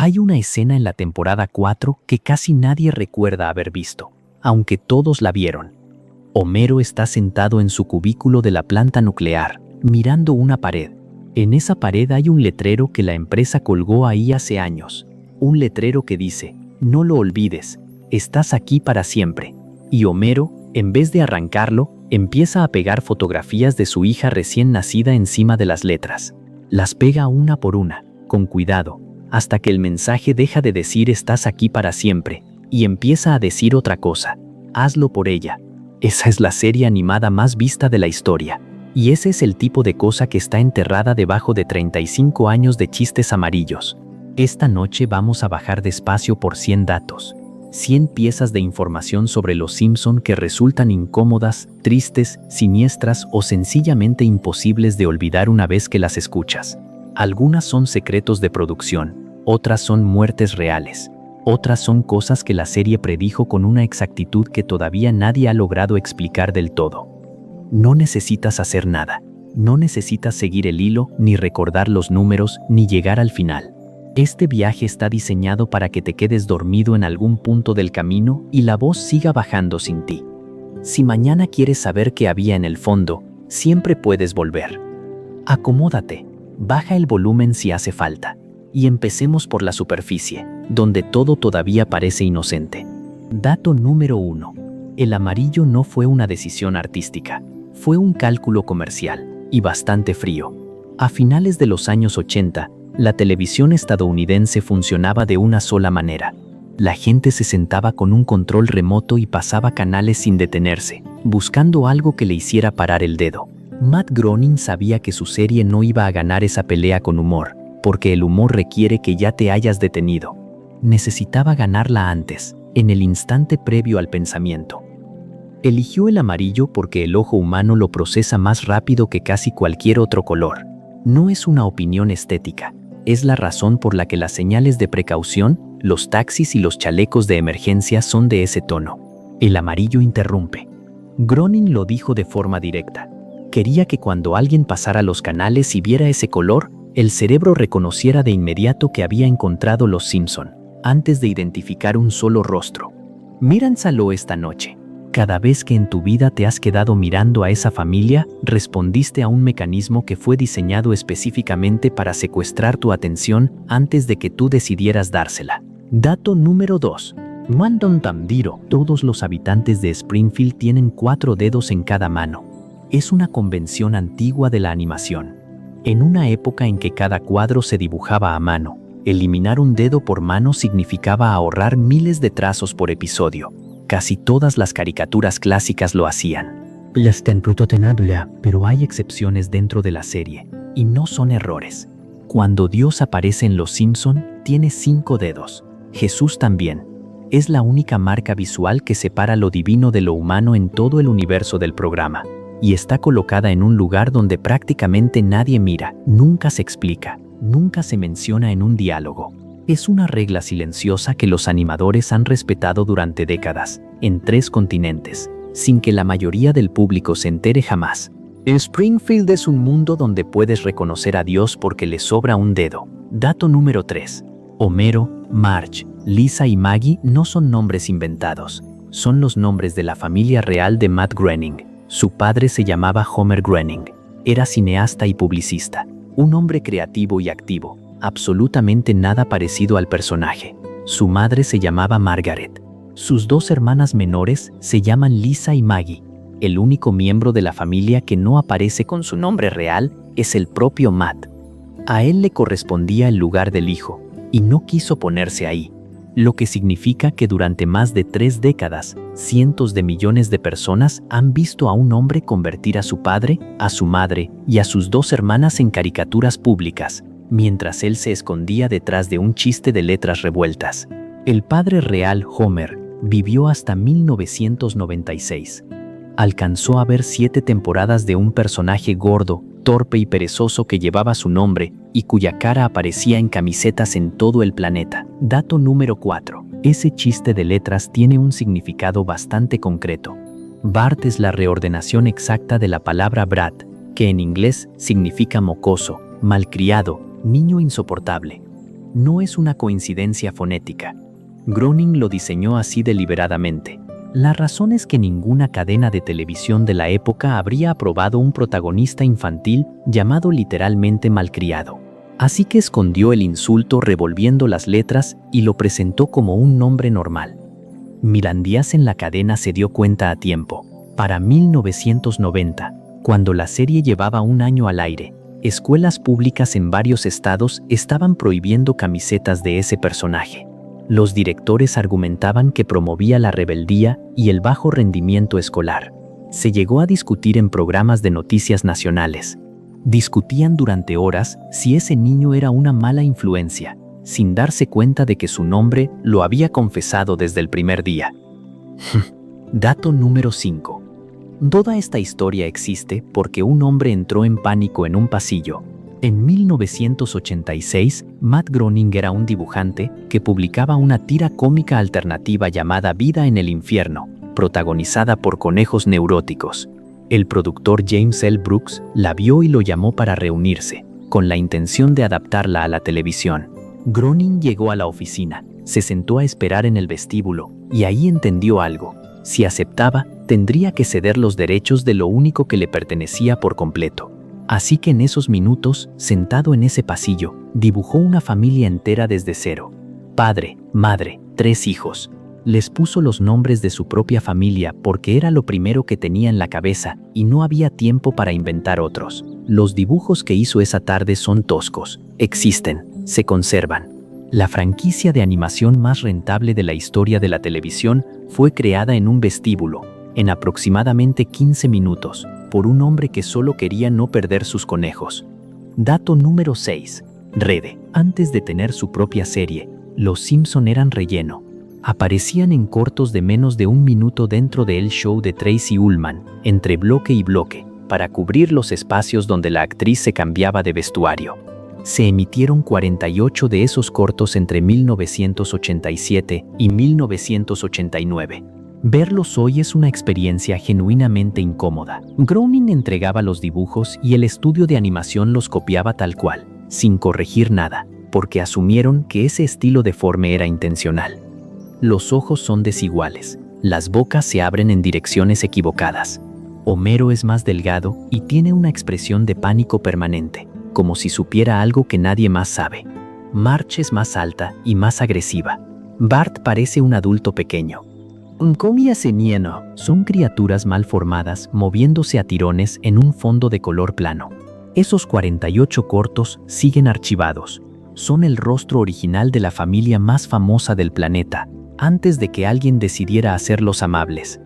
Hay una escena en la temporada 4 que casi nadie recuerda haber visto, aunque todos la vieron. Homero está sentado en su cubículo de la planta nuclear, mirando una pared. En esa pared hay un letrero que la empresa colgó ahí hace años. Un letrero que dice, no lo olvides, estás aquí para siempre. Y Homero, en vez de arrancarlo, empieza a pegar fotografías de su hija recién nacida encima de las letras. Las pega una por una, con cuidado, hasta que el mensaje deja de decir estás aquí para siempre, y empieza a decir otra cosa, hazlo por ella. Esa es la serie animada más vista de la historia. Y ese es el tipo de cosa que está enterrada debajo de 35 años de chistes amarillos. Esta noche vamos a bajar despacio por 100 datos. 100 piezas de información sobre los Simpson que resultan incómodas, tristes, siniestras o sencillamente imposibles de olvidar una vez que las escuchas. Algunas son secretos de producción, otras son muertes reales, otras son cosas que la serie predijo con una exactitud que todavía nadie ha logrado explicar del todo. No necesitas hacer nada, no necesitas seguir el hilo, ni recordar los números, ni llegar al final. Este viaje está diseñado para que te quedes dormido en algún punto del camino y la voz siga bajando sin ti. Si mañana quieres saber qué había en el fondo, siempre puedes volver. Acomódate, baja el volumen si hace falta, y empecemos por la superficie, donde todo todavía parece inocente. Dato número 1. El amarillo no fue una decisión artística, fue un cálculo comercial, y bastante frío. A finales de los años 80, la televisión estadounidense funcionaba de una sola manera. La gente se sentaba con un control remoto y pasaba canales sin detenerse, buscando algo que le hiciera parar el dedo. Matt Groening sabía que su serie no iba a ganar esa pelea con humor, porque el humor requiere que ya te hayas detenido. Necesitaba ganarla antes, en el instante previo al pensamiento. Eligió el amarillo porque el ojo humano lo procesa más rápido que casi cualquier otro color. No es una opinión estética. Es la razón por la que las señales de precaución, los taxis y los chalecos de emergencia son de ese tono. El amarillo interrumpe. Groening lo dijo de forma directa. Quería que cuando alguien pasara los canales y viera ese color, el cerebro reconociera de inmediato que había encontrado los Simpson, antes de identificar un solo rostro. Míranselo esta noche. Cada vez que en tu vida te has quedado mirando a esa familia, respondiste a un mecanismo que fue diseñado específicamente para secuestrar tu atención antes de que tú decidieras dársela. Dato número 2. Mandon Tamdiro. Todos los habitantes de Springfield tienen 4 dedos en cada mano. Es una convención antigua de la animación. En una época en que cada cuadro se dibujaba a mano, eliminar un dedo por mano significaba ahorrar miles de trazos por episodio. Casi todas las caricaturas clásicas lo hacían. Pero hay excepciones dentro de la serie, y no son errores. Cuando Dios aparece en Los Simpson, tiene 5 dedos. Jesús también. Es la única marca visual que separa lo divino de lo humano en todo el universo del programa, y está colocada en un lugar donde prácticamente nadie mira, nunca se explica, nunca se menciona en un diálogo. Es una regla silenciosa que los animadores han respetado durante décadas, en 3 continentes, sin que la mayoría del público se entere jamás. Springfield es un mundo donde puedes reconocer a Dios porque le sobra un dedo. Dato número 3. Homero, Marge, Lisa y Maggie no son nombres inventados. Son los nombres de la familia real de Matt Groening. Su padre se llamaba Homer Groening. Era cineasta y publicista, un hombre creativo y activo. Absolutamente nada parecido al personaje. Su madre se llamaba Margaret. Sus 2 hermanas menores se llaman Lisa y Maggie. El único miembro de la familia que no aparece con su nombre real es el propio Matt. A él le correspondía el lugar del hijo, y no quiso ponerse ahí, lo que significa que durante más de 3 décadas, cientos de millones de personas han visto a un hombre convertir a su padre, a su madre y a sus 2 hermanas en caricaturas públicas, mientras él se escondía detrás de un chiste de letras revueltas. El padre real, Homer, vivió hasta 1996. Alcanzó a ver 7 temporadas de un personaje gordo, torpe y perezoso que llevaba su nombre y cuya cara aparecía en camisetas en todo el planeta. Dato número 4. Ese chiste de letras tiene un significado bastante concreto. Bart es la reordenación exacta de la palabra brat, que en inglés significa mocoso, malcriado, niño insoportable. no es una coincidencia fonética. Groening lo diseñó así deliberadamente. La razón es que ninguna cadena de televisión de la época habría aprobado un protagonista infantil llamado literalmente malcriado. Así que escondió el insulto revolviendo las letras y lo presentó como un nombre normal. Mirandías en la cadena se dio cuenta a tiempo. Para 1990, cuando la serie llevaba un año al aire, escuelas públicas en varios estados estaban prohibiendo camisetas de ese personaje. Los directores argumentaban que promovía la rebeldía y el bajo rendimiento escolar. Se llegó a discutir en programas de noticias nacionales. Discutían durante horas si ese niño era una mala influencia, sin darse cuenta de que su nombre lo había confesado desde el primer día. Dato número 5. Toda esta historia existe porque un hombre entró en pánico en un pasillo. En 1986, Matt Groening era un dibujante que publicaba una tira cómica alternativa llamada Vida en el Infierno, protagonizada por conejos neuróticos. El productor James L. Brooks la vio y lo llamó para reunirse, con la intención de adaptarla a la televisión. Groening llegó a la oficina, se sentó a esperar en el vestíbulo, y ahí entendió algo. Si aceptaba, tendría que ceder los derechos de lo único que le pertenecía por completo. Así que en esos minutos, sentado en ese pasillo, dibujó una familia entera desde cero. Padre, madre, 3 hijos. Les puso los nombres de su propia familia porque era lo primero que tenía en la cabeza y no había tiempo para inventar otros. Los dibujos que hizo esa tarde son toscos, existen, se conservan. La franquicia de animación más rentable de la historia de la televisión fue creada en un vestíbulo, en aproximadamente 15 minutos, por un hombre que solo quería no perder sus conejos. Dato número 6. Rede. Antes de tener su propia serie, Los Simpson eran relleno. Aparecían en cortos de menos de un minuto dentro del show de Tracy Ullman, entre bloque y bloque, para cubrir los espacios donde la actriz se cambiaba de vestuario. Se emitieron 48 de esos cortos entre 1987 y 1989. Verlos hoy es una experiencia genuinamente incómoda. Groening entregaba los dibujos y el estudio de animación los copiaba tal cual, sin corregir nada, porque asumieron que ese estilo deforme era intencional. Los ojos son desiguales, las bocas se abren en direcciones equivocadas. Homero es más delgado y tiene una expresión de pánico permanente, como si supiera algo que nadie más sabe. Marge es más alta y más agresiva. Bart parece un adulto pequeño. Comia Senieno son criaturas mal formadas moviéndose a tirones en un fondo de color plano. Esos 48 cortos siguen archivados. Son el rostro original de la familia más famosa del planeta, antes de que alguien decidiera hacerlos amables.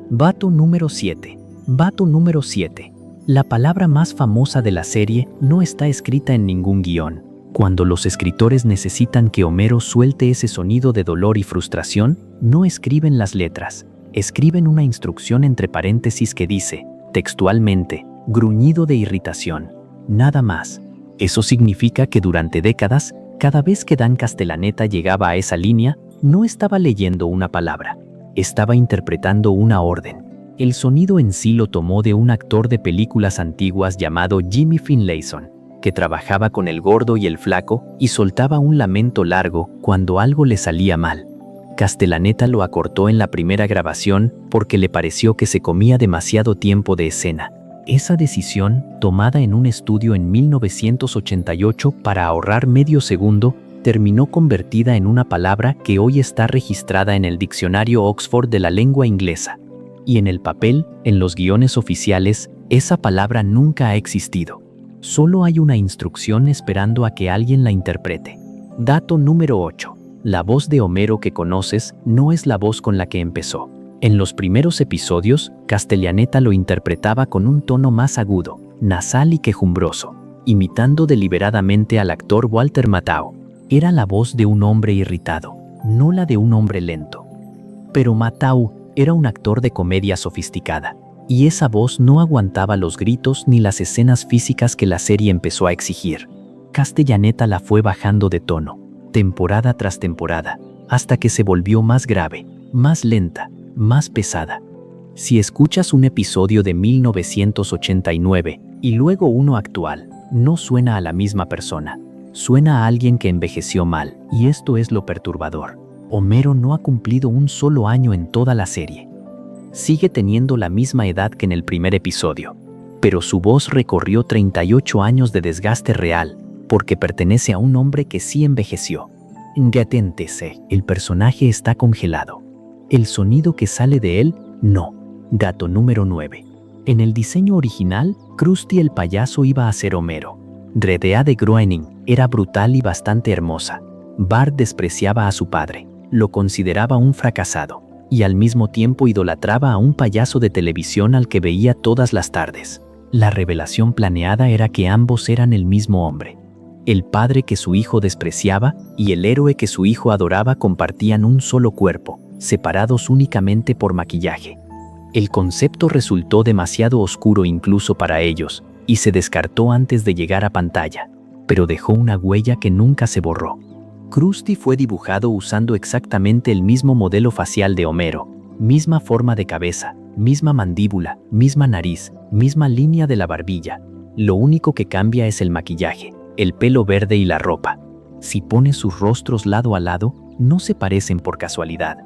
Dato número 7. Dato número 7. La palabra más famosa de la serie no está escrita en ningún guión. Cuando los escritores necesitan que Homero suelte ese sonido de dolor y frustración, no escriben las letras. Escriben una instrucción entre paréntesis que dice, textualmente, gruñido de irritación. Nada más. Eso significa que durante décadas, cada vez que Dan Castellaneta llegaba a esa línea, no estaba leyendo una palabra, estaba interpretando una orden. El sonido en sí lo tomó de un actor de películas antiguas llamado Jimmy Finlayson, que trabajaba con el gordo y el flaco y soltaba un lamento largo cuando algo le salía mal. Castellaneta lo acortó en la primera grabación porque le pareció que se comía demasiado tiempo de escena. Esa decisión, tomada en un estudio en 1988 para ahorrar medio segundo, terminó convertida en una palabra que hoy está registrada en el diccionario Oxford de la lengua inglesa. Y en el papel, en los guiones oficiales, esa palabra nunca ha existido. Solo hay una instrucción esperando a que alguien la interprete. Dato número 8. La voz de Homero que conoces no es la voz con la que empezó. En los primeros episodios, Castellaneta lo interpretaba con un tono más agudo, nasal y quejumbroso, imitando deliberadamente al actor Walter Matthau. Era la voz de un hombre irritado, no la de un hombre lento. Pero Matthau era un actor de comedia sofisticada, y esa voz no aguantaba los gritos ni las escenas físicas que la serie empezó a exigir. Castellaneta la fue bajando de tono, temporada tras temporada, hasta que se volvió más grave, más lenta, más pesada. Si escuchas un episodio de 1989 y luego uno actual, no suena a la misma persona. Suena a alguien que envejeció mal, y esto es lo perturbador. Homero no ha cumplido un solo año en toda la serie. Sigue teniendo la misma edad que en el primer episodio, pero su voz recorrió 38 años de desgaste real, porque pertenece a un hombre que sí envejeció. Gaténtese, el personaje está congelado. El sonido que sale de él, no. Dato número 9. En el diseño original, Krusty el payaso iba a ser Homero. Dredea de Groening era brutal y bastante hermosa. Bart despreciaba a su padre, lo consideraba un fracasado, y al mismo tiempo idolatraba a un payaso de televisión al que veía todas las tardes. La revelación planeada era que ambos eran el mismo hombre. El padre que su hijo despreciaba y el héroe que su hijo adoraba compartían un solo cuerpo, separados únicamente por maquillaje. El concepto resultó demasiado oscuro incluso para ellos, y se descartó antes de llegar a pantalla, pero dejó una huella que nunca se borró. Krusty fue dibujado usando exactamente el mismo modelo facial de Homero, misma forma de cabeza, misma mandíbula, misma nariz, misma línea de la barbilla. Lo único que cambia es el maquillaje, el pelo verde y la ropa. Si pones sus rostros lado a lado, no se parecen por casualidad.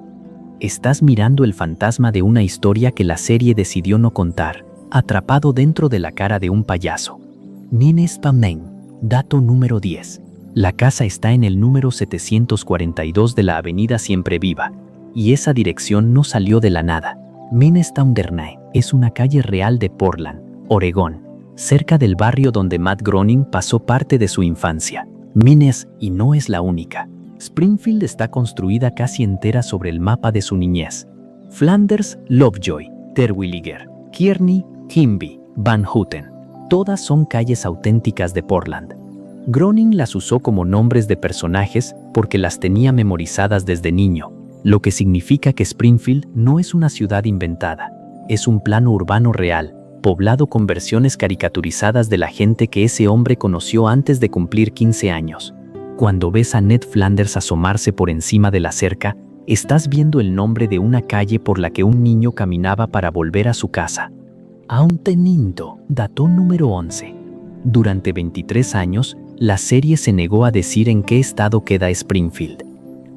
Estás mirando el fantasma de una historia que la serie decidió no contar, atrapado dentro de la cara de un payaso. Nines Pamnen. Dato número 10. La casa está en el número 742 de la avenida Siempre Viva, y esa dirección no salió de la nada. Minestown-Dernae es una calle real de Portland, Oregón, cerca del barrio donde Matt Groening pasó parte de su infancia. Mines, y no es la única. Springfield está construida casi entera sobre el mapa de su niñez. Flanders, Lovejoy, Terwilliger, Kearney, Quimby, Van Houten. Todas son calles auténticas de Portland. Groening las usó como nombres de personajes porque las tenía memorizadas desde niño, lo que significa que Springfield no es una ciudad inventada, es un plano urbano real, poblado con versiones caricaturizadas de la gente que ese hombre conoció antes de cumplir 15 años. Cuando ves a Ned Flanders asomarse por encima de la cerca, estás viendo el nombre de una calle por la que un niño caminaba para volver a su casa. Aunteninto, dato número 11. Durante 23 años, la serie se negó a decir en qué estado queda Springfield.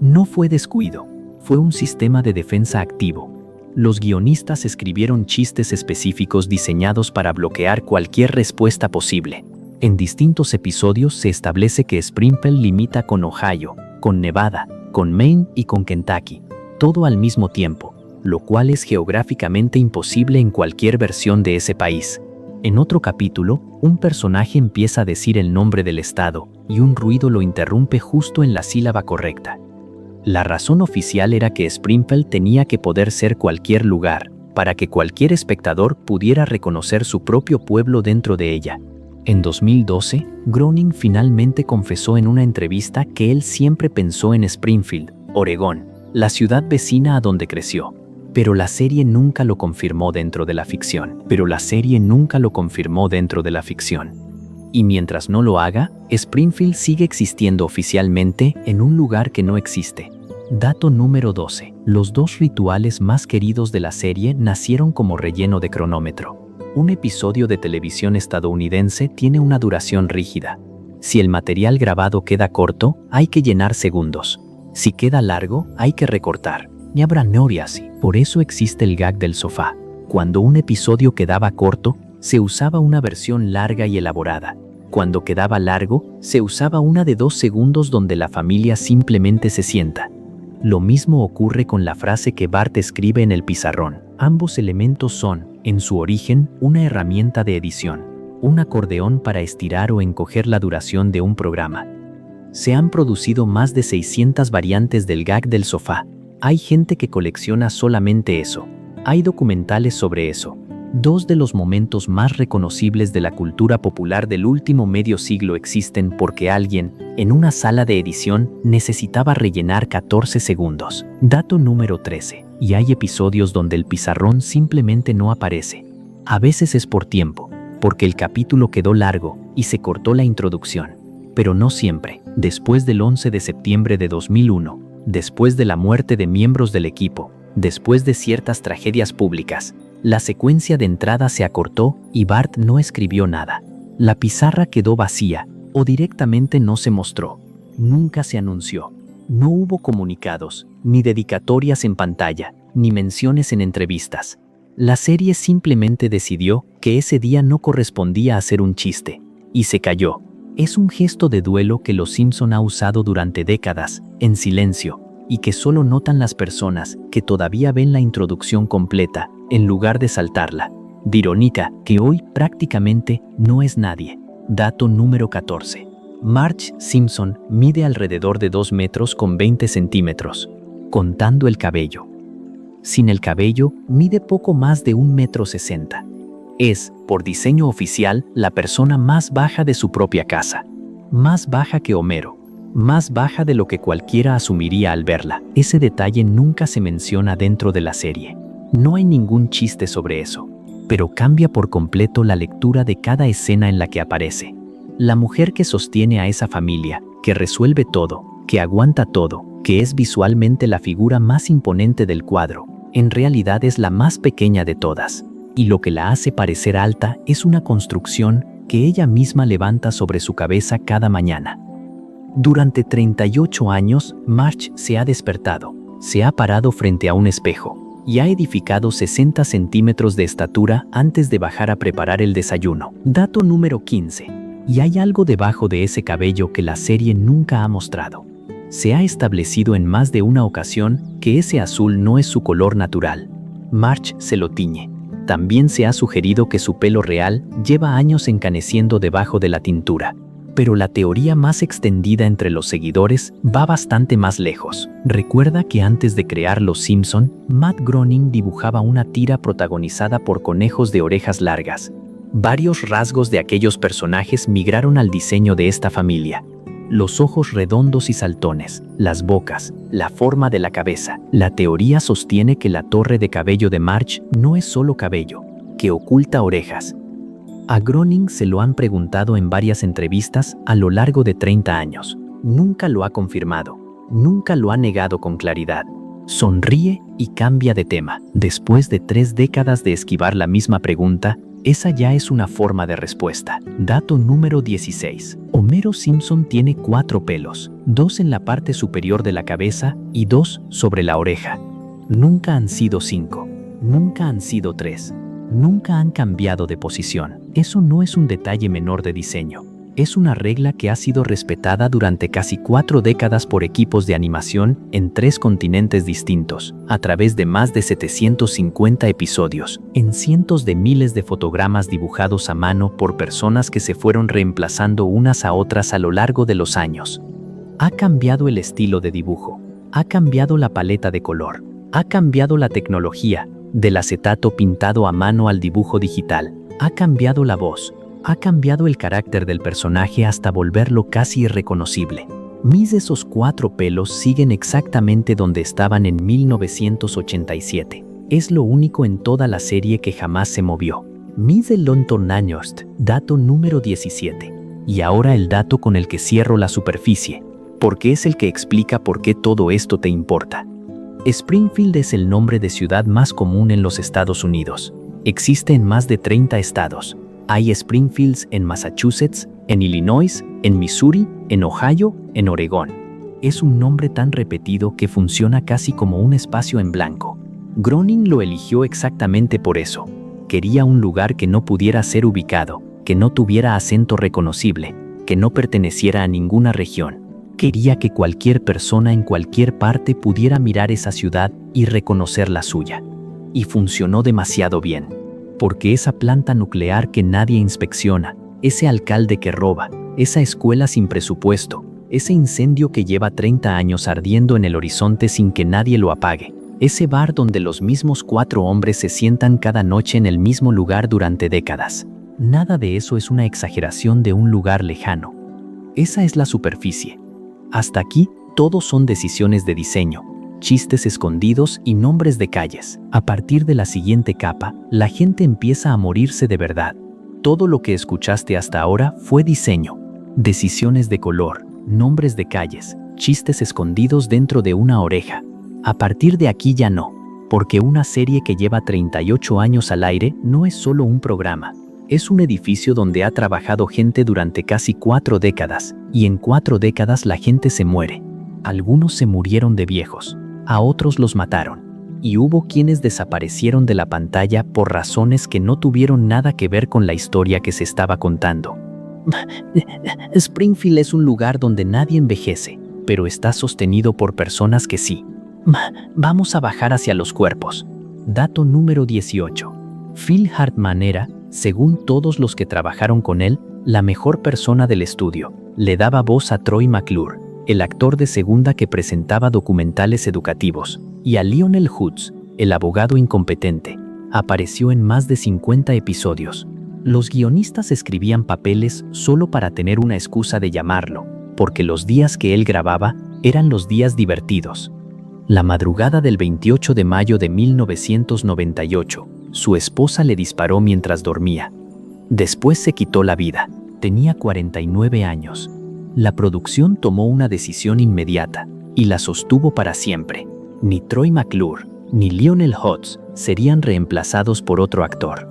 No fue descuido, fue un sistema de defensa activo. Los guionistas escribieron chistes específicos diseñados para bloquear cualquier respuesta posible. En distintos episodios se establece que Springfield limita con Ohio, con Nevada, con Maine y con Kentucky, todo al mismo tiempo, lo cual es geográficamente imposible en cualquier versión de ese país. En otro capítulo, un personaje empieza a decir el nombre del estado y un ruido lo interrumpe justo en la sílaba correcta. La razón oficial era que Springfield tenía que poder ser cualquier lugar, para que cualquier espectador pudiera reconocer su propio pueblo dentro de ella. En 2012, Groening finalmente confesó en una entrevista que él siempre pensó en Springfield, Oregón, la ciudad vecina a donde creció. Pero la serie nunca lo confirmó dentro de la ficción. Y mientras no lo haga, Springfield sigue existiendo oficialmente en un lugar que no existe. Dato número 12. Los dos rituales más queridos de la serie nacieron como relleno de cronómetro. Un episodio de televisión estadounidense tiene una duración rígida. Si el material grabado queda corto, hay que llenar segundos. Si queda largo, hay que recortar. Ni habrá así. Por eso existe el gag del sofá. Cuando un episodio quedaba corto, se usaba una versión larga y elaborada. Cuando quedaba largo, se usaba una de 2 segundos donde la familia simplemente se sienta. Lo mismo ocurre con la frase que Bart escribe en el pizarrón. Ambos elementos son, en su origen, una herramienta de edición, un acordeón para estirar o encoger la duración de un programa. Se han producido más de 600 variantes del gag del sofá. Hay gente que colecciona solamente eso. Hay documentales sobre eso. 2 de los momentos más reconocibles de la cultura popular del último medio siglo existen porque alguien, en una sala de edición, necesitaba rellenar 14 segundos. Dato número 13. Y hay episodios donde el pizarrón simplemente no aparece. A veces es por tiempo, porque el capítulo quedó largo y se cortó la introducción. Pero no siempre. Después del 11 de septiembre de 2001, después de la muerte de miembros del equipo, después de ciertas tragedias públicas, la secuencia de entrada se acortó y Bart no escribió nada. La pizarra quedó vacía, o directamente no se mostró. Nunca se anunció. No hubo comunicados, ni dedicatorias en pantalla, ni menciones en entrevistas. La serie simplemente decidió que ese día no correspondía a ser un chiste, y se cayó. Es un gesto de duelo que Los Simpson ha usado durante décadas, en silencio, y que solo notan las personas que todavía ven la introducción completa, en lugar de saltarla. Dirónica que hoy prácticamente no es nadie. Dato número 14. Marge Simpson mide alrededor de 2 metros con 20 centímetros, contando el cabello. Sin el cabello, mide poco más de 1,60 m. Es, por diseño oficial, la persona más baja de su propia casa. Más baja que Homero. Más baja de lo que cualquiera asumiría al verla. Ese detalle nunca se menciona dentro de la serie. No hay ningún chiste sobre eso, pero cambia por completo la lectura de cada escena en la que aparece. La mujer que sostiene a esa familia, que resuelve todo, que aguanta todo, que es visualmente la figura más imponente del cuadro, en realidad es la más pequeña de todas, y lo que la hace parecer alta es una construcción que ella misma levanta sobre su cabeza cada mañana. Durante 38 años, Marge se ha despertado, se ha parado frente a un espejo, y ha edificado 60 centímetros de estatura antes de bajar a preparar el desayuno. Dato número 15. Y hay algo debajo de ese cabello que la serie nunca ha mostrado. Se ha establecido en más de una ocasión que ese azul no es su color natural. Marge se lo tiñe. También se ha sugerido que su pelo real lleva años encaneciendo debajo de la tintura. Pero la teoría más extendida entre los seguidores va bastante más lejos. Recuerda que antes de crear Los Simpson, Matt Groening dibujaba una tira protagonizada por conejos de orejas largas. Varios rasgos de aquellos personajes migraron al diseño de esta familia. Los ojos redondos y saltones, las bocas, la forma de la cabeza. La teoría sostiene que la torre de cabello de Marge no es solo cabello, que oculta orejas. A Groening se lo han preguntado en varias entrevistas a lo largo de 30 años. Nunca lo ha confirmado, nunca lo ha negado con claridad. Sonríe y cambia de tema. Después de 3 décadas de esquivar la misma pregunta, esa ya es una forma de respuesta. Dato número 16. Homero Simpson tiene 4 pelos, 2 en la parte superior de la cabeza y 2 sobre la oreja. Nunca han sido 5, nunca han sido 3, nunca han cambiado de posición. Eso no es un detalle menor de diseño. Es una regla que ha sido respetada durante casi 4 décadas por equipos de animación en 3 continentes distintos, a través de más de 750 episodios, en cientos de miles de fotogramas dibujados a mano por personas que se fueron reemplazando unas a otras a lo largo de los años. Ha cambiado el estilo de dibujo, ha cambiado la paleta de color, ha cambiado la tecnología, del acetato pintado a mano al dibujo digital, ha cambiado la voz, ha cambiado el carácter del personaje hasta volverlo casi irreconocible. Esos 4 pelos siguen exactamente donde estaban en 1987. Es lo único en toda la serie que jamás se movió. Mise Lontornañost, dato número 17. Y ahora el dato con el que cierro la superficie, porque es el que explica por qué todo esto te importa. Springfield es el nombre de ciudad más común en los Estados Unidos. Existe en más de 30 estados. Hay Springfields en Massachusetts, en Illinois, en Missouri, en Ohio, en Oregón. Es un nombre tan repetido que funciona casi como un espacio en blanco. Groening lo eligió exactamente por eso. Quería un lugar que no pudiera ser ubicado, que no tuviera acento reconocible, que no perteneciera a ninguna región. Quería que cualquier persona en cualquier parte pudiera mirar esa ciudad y reconocer la suya. Y funcionó demasiado bien. Porque esa planta nuclear que nadie inspecciona, ese alcalde que roba, esa escuela sin presupuesto, ese incendio que lleva 30 años ardiendo en el horizonte sin que nadie lo apague, ese bar donde los mismos 4 hombres se sientan cada noche en el mismo lugar durante décadas. Nada de eso es una exageración de un lugar lejano. Esa es la superficie. Hasta aquí, todos son decisiones de diseño, chistes escondidos y nombres de calles. A partir de la siguiente capa, la gente empieza a morirse de verdad. Todo lo que escuchaste hasta ahora fue diseño, decisiones de color, nombres de calles, chistes escondidos dentro de una oreja. A partir de aquí ya no, porque una serie que lleva 38 años al aire no es solo un programa, Es un edificio donde ha trabajado gente durante casi 4 décadas, y en 4 décadas la gente se muere. Algunos se murieron de viejos, a otros los mataron, y hubo quienes desaparecieron de la pantalla por razones que no tuvieron nada que ver con la historia que se estaba contando. Springfield es un lugar donde nadie envejece, pero está sostenido por personas que sí. Vamos a bajar hacia los cuerpos. Dato número 18. Phil Hartman era, según todos los que trabajaron con él, la mejor persona del estudio. Le daba voz a Troy McClure, el actor de segunda que presentaba documentales educativos, y a Lionel Hutz, el abogado incompetente. Apareció en más de 50 episodios. Los guionistas escribían papeles solo para tener una excusa de llamarlo, porque los días que él grababa eran los días divertidos. La madrugada del 28 de mayo de 1998, su esposa le disparó mientras dormía. Después se quitó la vida. Tenía 49 años. La producción tomó una decisión inmediata y la sostuvo para siempre. Ni Troy McClure ni Lionel Hutz serían reemplazados por otro actor.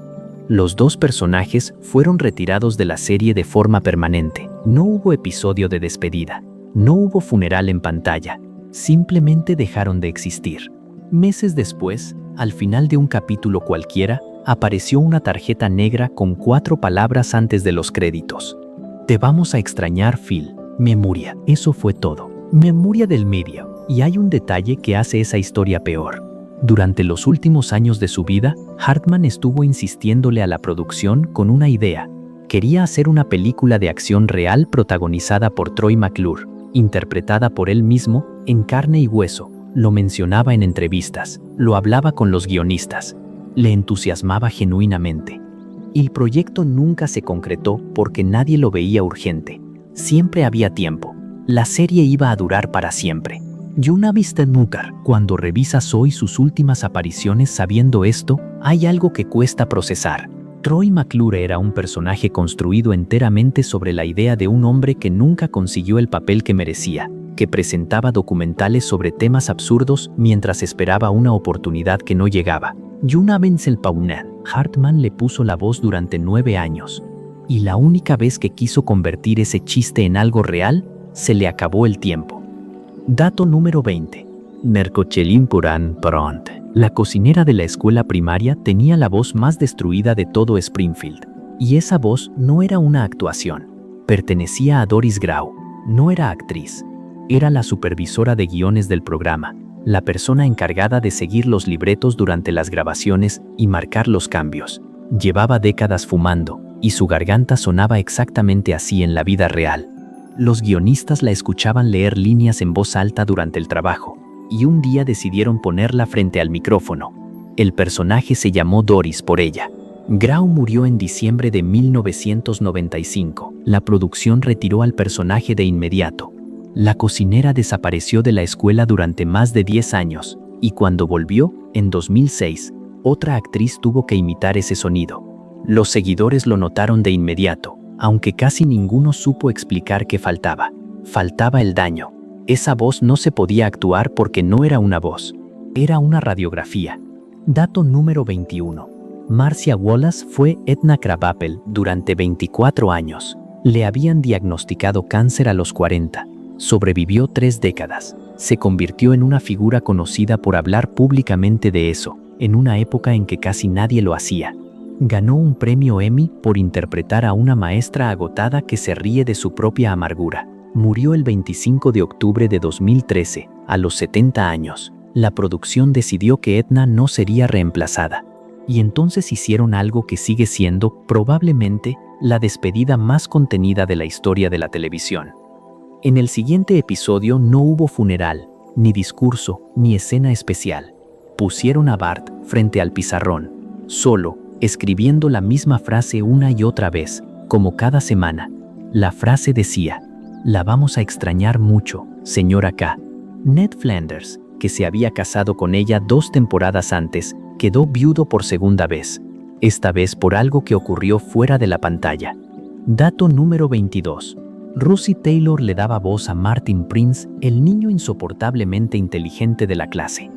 Los dos personajes fueron retirados de la serie de forma permanente. No hubo episodio de despedida. No hubo funeral en pantalla. Simplemente dejaron de existir. Meses después, al final de un capítulo cualquiera, apareció una tarjeta negra con 4 palabras antes de los créditos. Te vamos a extrañar, Phil. Memoria. Eso fue todo. Memoria del medio. Y hay un detalle que hace esa historia peor. Durante los últimos años de su vida, Hartman estuvo insistiéndole a la producción con una idea. Quería hacer una película de acción real protagonizada por Troy McClure, interpretada por él mismo, en carne y hueso. Lo mencionaba en entrevistas, lo hablaba con los guionistas. Le entusiasmaba genuinamente. El proyecto nunca se concretó porque nadie lo veía urgente. Siempre había tiempo. La serie iba a durar para siempre. Y una vista en Nucar, cuando revisas hoy sus últimas apariciones sabiendo esto, hay algo que cuesta procesar. Troy McClure era un personaje construido enteramente sobre la idea de un hombre que nunca consiguió el papel que merecía, que presentaba documentales sobre temas absurdos mientras esperaba una oportunidad que no llegaba. Y una vez el Paunan, Hartman le puso la voz durante 9 años. Y la única vez que quiso convertir ese chiste en algo real, se le acabó el tiempo. Dato número 20. Mercochelin Puran Pront. La cocinera de la escuela primaria tenía la voz más destruida de todo Springfield. Y esa voz no era una actuación. Pertenecía a Doris Grau. No era actriz. Era la supervisora de guiones del programa, la persona encargada de seguir los libretos durante las grabaciones y marcar los cambios. Llevaba décadas fumando, y su garganta sonaba exactamente así en la vida real. Los guionistas la escuchaban leer líneas en voz alta durante el trabajo, y un día decidieron ponerla frente al micrófono. El personaje se llamó Doris por ella. Grau murió en diciembre de 1995. La producción retiró al personaje de inmediato. La cocinera desapareció de la escuela durante más de 10 años, y cuando volvió, en 2006, otra actriz tuvo que imitar ese sonido. Los seguidores lo notaron de inmediato, aunque casi ninguno supo explicar qué faltaba. Faltaba el daño. Esa voz no se podía actuar porque no era una voz, era una radiografía. Dato número 21. Marcia Wallace fue Edna Krabappel durante 24 años. Le habían diagnosticado cáncer a los 40. Sobrevivió 3 décadas. Se convirtió en una figura conocida por hablar públicamente de eso, en una época en que casi nadie lo hacía. Ganó un premio Emmy por interpretar a una maestra agotada que se ríe de su propia amargura. Murió el 25 de octubre de 2013, a los 70 años. La producción decidió que Edna no sería reemplazada. Y entonces hicieron algo que sigue siendo, probablemente, la despedida más contenida de la historia de la televisión. En el siguiente episodio no hubo funeral, ni discurso, ni escena especial. Pusieron a Bart frente al pizarrón, solo, escribiendo la misma frase una y otra vez, como cada semana. La frase decía: «La vamos a extrañar mucho, señora K». Ned Flanders, que se había casado con ella 2 temporadas antes, quedó viudo por segunda vez, esta vez por algo que ocurrió fuera de la pantalla. Dato número 22. Russi Taylor le daba voz a Martin Prince, el niño insoportablemente inteligente de la clase.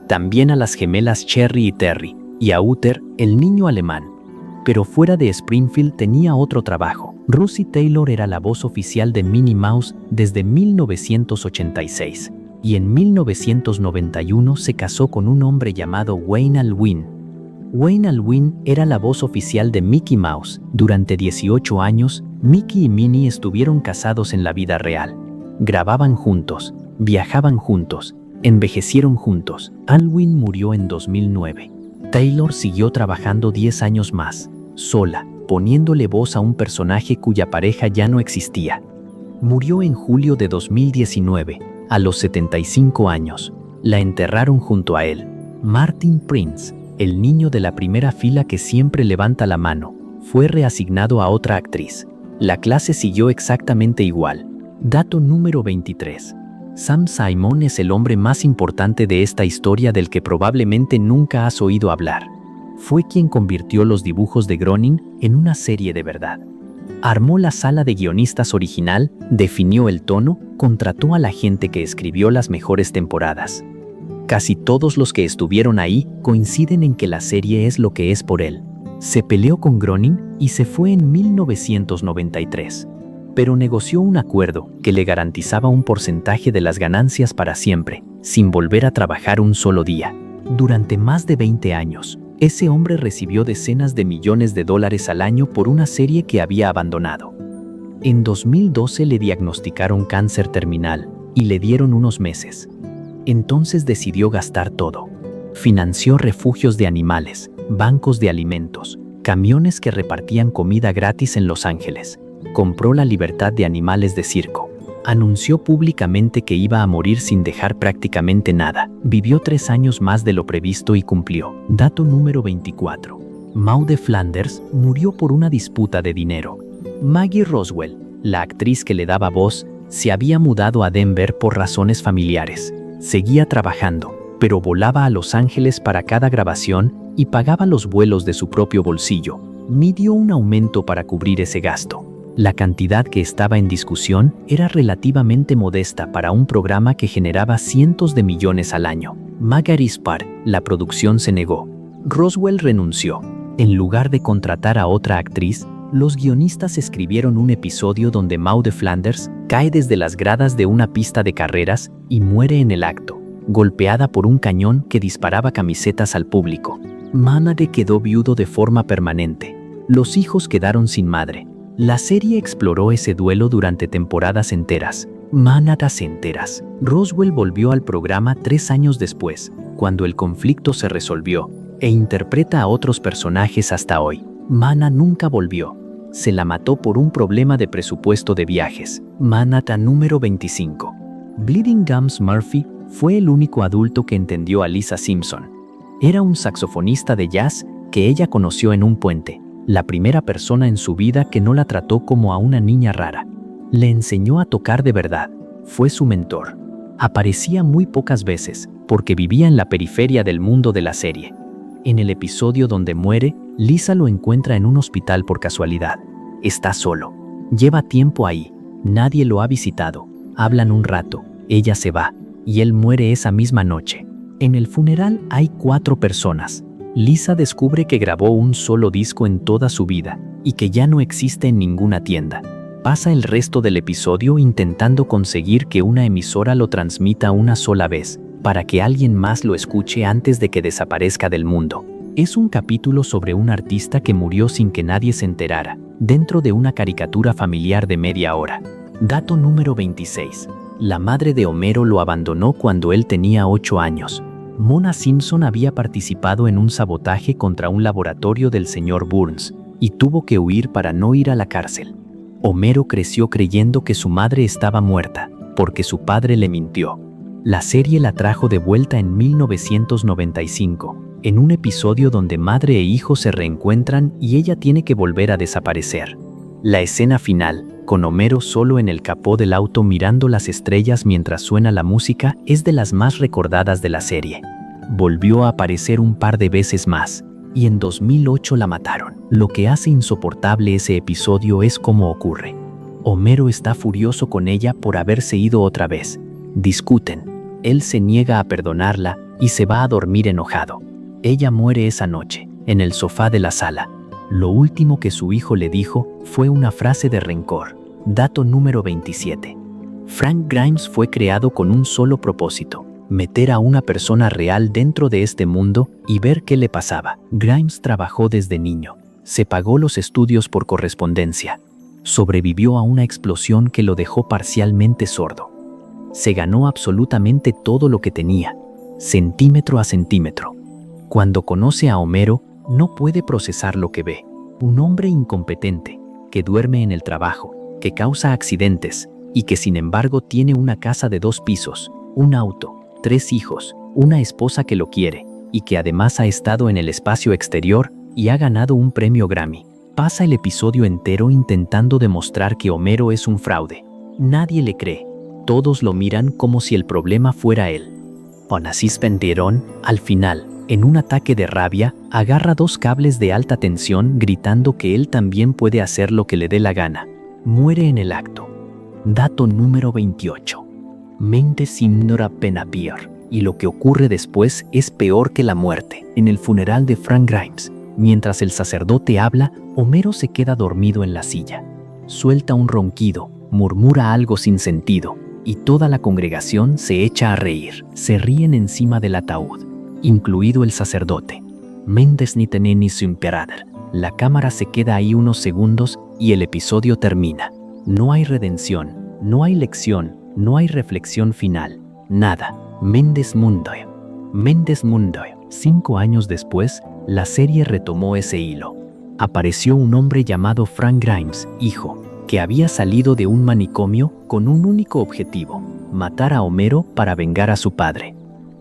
También a las gemelas Cherry y Terry, y a Uther, el niño alemán. pero fuera de Springfield tenía otro trabajo. Rosie Taylor era la voz oficial de Minnie Mouse desde 1986 y en 1991 se casó con un hombre llamado Wayne Allwine. Wayne Allwine era la voz oficial de Mickey Mouse. Durante 18 años, Mickey y Minnie estuvieron casados en la vida real. Grababan juntos, viajaban juntos, envejecieron juntos. Allwine murió en 2009. Taylor siguió trabajando 10 años más, sola, poniéndole voz a un personaje cuya pareja ya no existía. Murió en julio de 2019, a los 75 años. La enterraron junto a él. Martin Prince, el niño de la primera fila que siempre levanta la mano, fue reasignado a otra actriz. La clase siguió exactamente igual. Dato número 23. Sam Simon es el hombre más importante de esta historia del que probablemente nunca has oído hablar. Fue quien convirtió los dibujos de Groening en una serie de verdad. Armó la sala de guionistas original, definió el tono, contrató a la gente que escribió las mejores temporadas. Casi todos los que estuvieron ahí coinciden en que la serie es lo que es por él. Se peleó con Groening y se fue en 1993. Pero negoció un acuerdo que le garantizaba un porcentaje de las ganancias para siempre, sin volver a trabajar un solo día. Durante más de 20 años, ese hombre recibió decenas de millones de dólares al año por una serie que había abandonado. En 2012 le diagnosticaron cáncer terminal y le dieron unos meses. Entonces decidió gastar todo. Financió refugios de animales, bancos de alimentos, camiones que repartían comida gratis en Los Ángeles. Compró la libertad de animales de circo. Anunció públicamente que iba a morir sin dejar prácticamente nada. Vivió 3 años más de lo previsto y cumplió. Dato número 24. Maude Flanders murió por una disputa de dinero. Maggie Roswell, la actriz que le daba voz, se había mudado a Denver por razones familiares. Seguía trabajando, pero volaba a Los Ángeles para cada grabación y pagaba los vuelos de su propio bolsillo. Midió un aumento para cubrir ese gasto. La cantidad que estaba en discusión era relativamente modesta para un programa que generaba cientos de millones al año. Margaret Spar, la producción se negó. Roswell renunció. En lugar de contratar a otra actriz, los guionistas escribieron un episodio donde Maude Flanders cae desde las gradas de una pista de carreras y muere en el acto, golpeada por un cañón que disparaba camisetas al público. Maude quedó viudo de forma permanente. Los hijos quedaron sin madre. La serie exploró ese duelo durante temporadas enteras. Enteras. Roswell volvió al programa 3 años después, cuando el conflicto se resolvió, e interpreta a otros personajes hasta hoy. Mana nunca volvió. Se la mató por un problema de presupuesto de viajes. Manhattan número 25. Bleeding Gums Murphy fue el único adulto que entendió a Lisa Simpson. Era un saxofonista de jazz que ella conoció en un puente. La primera persona en su vida que no la trató como a una niña rara. Le enseñó a tocar de verdad. Fue su mentor. Aparecía muy pocas veces, porque vivía en la periferia del mundo de la serie. En el episodio donde muere, Lisa lo encuentra en un hospital por casualidad. Está solo. Lleva tiempo ahí. Nadie lo ha visitado. Hablan un rato. Ella se va. Y él muere esa misma noche. En el funeral hay 4 personas. Lisa descubre que grabó un solo disco en toda su vida y que ya no existe en ninguna tienda. Pasa el resto del episodio intentando conseguir que una emisora lo transmita una sola vez, para que alguien más lo escuche antes de que desaparezca del mundo. Es un capítulo sobre un artista que murió sin que nadie se enterara, dentro de una caricatura familiar de media hora. Dato número 26. La madre de Homero lo abandonó cuando él tenía 8 años. Mona Simpson había participado en un sabotaje contra un laboratorio del señor Burns y tuvo que huir para no ir a la cárcel. Homero creció creyendo que su madre estaba muerta, porque su padre le mintió. La serie la trajo de vuelta en 1995, en un episodio donde madre e hijo se reencuentran y ella tiene que volver a desaparecer. La escena final, con Homero solo en el capó del auto mirando las estrellas mientras suena la música, es de las más recordadas de la serie. Volvió a aparecer un par de veces más, y en 2008 la mataron. Lo que hace insoportable ese episodio es cómo ocurre. Homero está furioso con ella por haberse ido otra vez. Discuten. Él se niega a perdonarla y se va a dormir enojado. Ella muere esa noche, en el sofá de la sala. Lo último que su hijo le dijo fue una frase de rencor. Dato número 27. Frank Grimes fue creado con un solo propósito: meter a una persona real dentro de este mundo y ver qué le pasaba. Grimes trabajó desde niño, se pagó los estudios por correspondencia, sobrevivió a una explosión que lo dejó parcialmente sordo. Se ganó absolutamente todo lo que tenía, centímetro a centímetro. Cuando conoce a Homero, no puede procesar lo que ve. Un hombre incompetente, que duerme en el trabajo, que causa accidentes y que sin embargo tiene una casa de 2 pisos, un auto, 3 hijos, una esposa que lo quiere y que además ha estado en el espacio exterior y ha ganado un premio Grammy. Pasa el episodio entero intentando demostrar que Homero es un fraude. Nadie le cree. Todos lo miran como si el problema fuera él. Onassis Penderón, al final, en un ataque de rabia, agarra 2 cables de alta tensión gritando que él también puede hacer lo que le dé la gana. Muere en el acto. Dato número 28. Mentes ignora penapir, y lo que ocurre después es peor que la muerte. En el funeral de Frank Grimes, mientras el sacerdote habla, Homero se queda dormido en la silla. Suelta un ronquido, murmura algo sin sentido, y toda la congregación se echa a reír. Se ríen encima del ataúd, incluido el sacerdote. Mendes ni teneni su imperador. La cámara se queda ahí unos segundos y el episodio termina. No hay redención, no hay lección, no hay reflexión final, nada. Mendes Mundoe. Mendes Mundoe. 5 años después, la serie retomó ese hilo. Apareció un hombre llamado Frank Grimes, hijo, que había salido de un manicomio con un único objetivo: matar a Homero para vengar a su padre.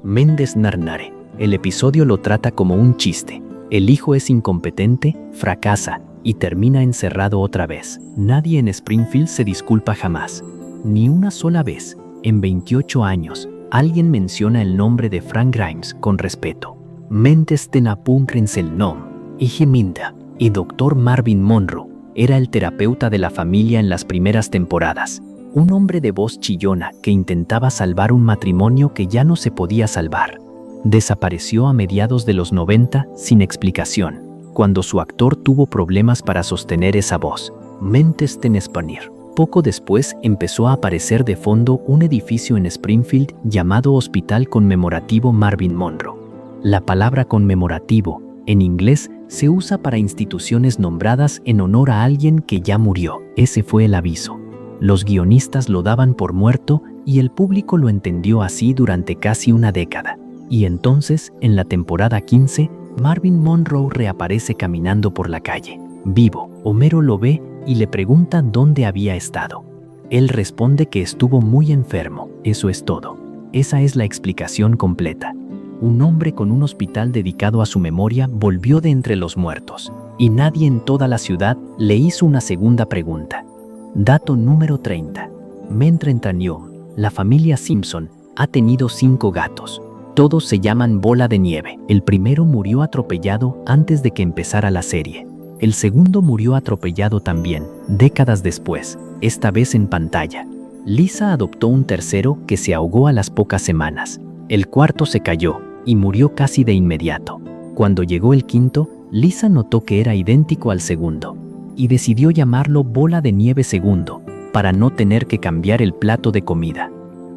Mendes Narnare. El episodio lo trata como un chiste. El hijo es incompetente, fracasa y termina encerrado otra vez. Nadie en Springfield se disculpa jamás. Ni una sola vez, en 28 años, alguien menciona el nombre de Frank Grimes con respeto. Mentes tenapunkrens el nom, Ijiminda, y Dr. Marvin Monroe era el terapeuta de la familia en las primeras temporadas. Un hombre de voz chillona que intentaba salvar un matrimonio que ya no se podía salvar. Desapareció a mediados de los 90 sin explicación, cuando su actor tuvo problemas para sostener esa voz. Mentes tenespanir. Poco después empezó a aparecer de fondo un edificio en Springfield llamado Hospital Conmemorativo Marvin Monroe. La palabra conmemorativo, en inglés, se usa para instituciones nombradas en honor a alguien que ya murió. Ese fue el aviso. Los guionistas lo daban por muerto y el público lo entendió así durante casi una década. Y entonces, en la temporada 15, Marvin Monroe reaparece caminando por la calle. Vivo, Homero lo ve y le pregunta dónde había estado. Él responde que estuvo muy enfermo. Eso es todo. Esa es la explicación completa. Un hombre con un hospital dedicado a su memoria volvió de entre los muertos, y nadie en toda la ciudad le hizo una segunda pregunta. Dato número 30. Mentrentañó. La familia Simpson ha tenido 5 gatos. Todos se llaman Bola de Nieve. El primero murió atropellado antes de que empezara la serie. El segundo murió atropellado también, décadas después, esta vez en pantalla. Lisa adoptó un tercero que se ahogó a las pocas semanas. El cuarto se cayó y murió casi de inmediato. Cuando llegó el quinto, Lisa notó que era idéntico al segundo y decidió llamarlo Bola de Nieve segundo para no tener que cambiar el plato de comida.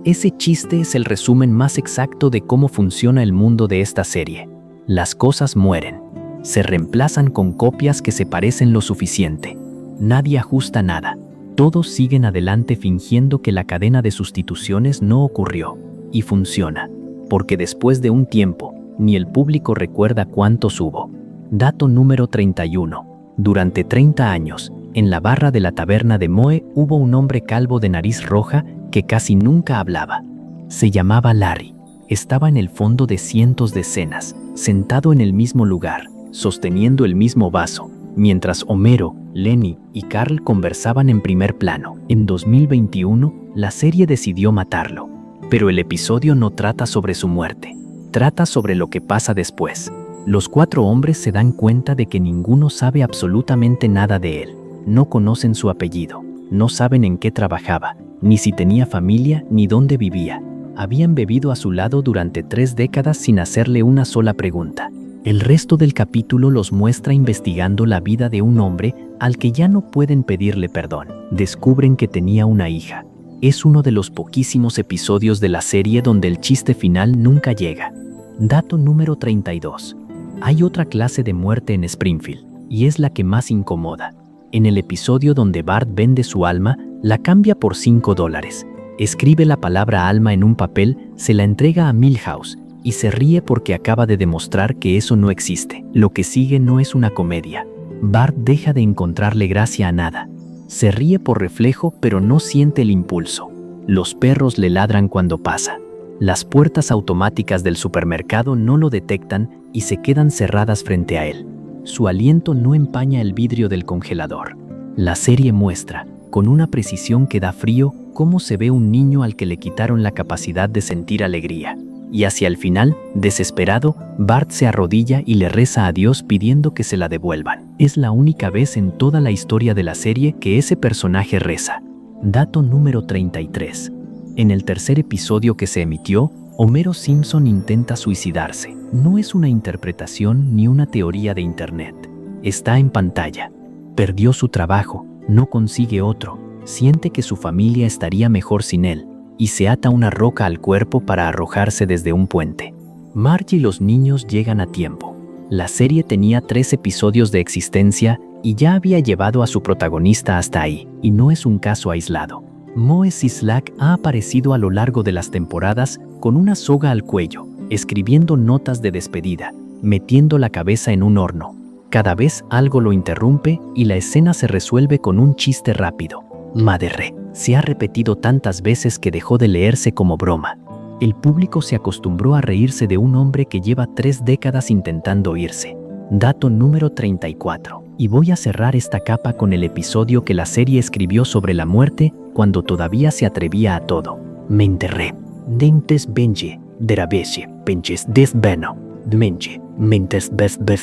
Ese chiste es el resumen más exacto de cómo funciona el mundo de esta serie. Las cosas mueren. Se reemplazan con copias que se parecen lo suficiente. Nadie ajusta nada. Todos siguen adelante fingiendo que la cadena de sustituciones no ocurrió. Y funciona. Porque después de un tiempo, ni el público recuerda cuántos hubo. Dato número 31. Durante 30 años, en la barra de la taberna de Moe hubo un hombre calvo de nariz roja que casi nunca hablaba. Se llamaba Larry. Estaba en el fondo de cientos de escenas, sentado en el mismo lugar, sosteniendo el mismo vaso, mientras Homero, Lenny y Carl conversaban en primer plano. En 2021, la serie decidió matarlo. Pero el episodio no trata sobre su muerte. Trata sobre lo que pasa después. Los 4 hombres se dan cuenta de que ninguno sabe absolutamente nada de él. No conocen su apellido, no saben en qué trabajaba, ni si tenía familia, ni dónde vivía. Habían bebido a su lado durante 3 décadas sin hacerle una sola pregunta. El resto del capítulo los muestra investigando la vida de un hombre al que ya no pueden pedirle perdón. Descubren que tenía una hija. Es uno de los poquísimos episodios de la serie donde el chiste final nunca llega. Dato número 32. Hay otra clase de muerte en Springfield, y es la que más incomoda. En el episodio donde Bart vende su alma, la cambia por $5. Escribe la palabra alma en un papel, se la entrega a Milhouse, y se ríe porque acaba de demostrar que eso no existe. Lo que sigue no es una comedia. Bart deja de encontrarle gracia a nada. Se ríe por reflejo, pero no siente el impulso. Los perros le ladran cuando pasa. Las puertas automáticas del supermercado no lo detectan y se quedan cerradas frente a él. Su aliento no empaña el vidrio del congelador. La serie muestra, con una precisión que da frío, cómo se ve un niño al que le quitaron la capacidad de sentir alegría. Y hacia el final, desesperado, Bart se arrodilla y le reza a Dios pidiendo que se la devuelvan. Es la única vez en toda la historia de la serie que ese personaje reza. Dato número 33. En el tercer episodio que se emitió, Homero Simpson intenta suicidarse. No es una interpretación ni una teoría de internet. Está en pantalla. Perdió su trabajo, no consigue otro, siente que su familia estaría mejor sin él, y se ata una roca al cuerpo para arrojarse desde un puente. Marge y los niños llegan a tiempo. La serie tenía 3 episodios de existencia y ya había llevado a su protagonista hasta ahí, y no es un caso aislado. Moe Szyslak ha aparecido a lo largo de las temporadas con una soga al cuello, escribiendo notas de despedida, metiendo la cabeza en un horno. Cada vez algo lo interrumpe y la escena se resuelve con un chiste rápido. Madre, se ha repetido tantas veces que dejó de leerse como broma. El público se acostumbró a reírse de un hombre que lleva 3 décadas intentando irse. Dato número 34. Y voy a cerrar esta capa con el episodio que la serie escribió sobre la muerte cuando todavía se atrevía a todo. Me enterré. Dentes benje, derabeshe, penches desbeno, dmenche, mentes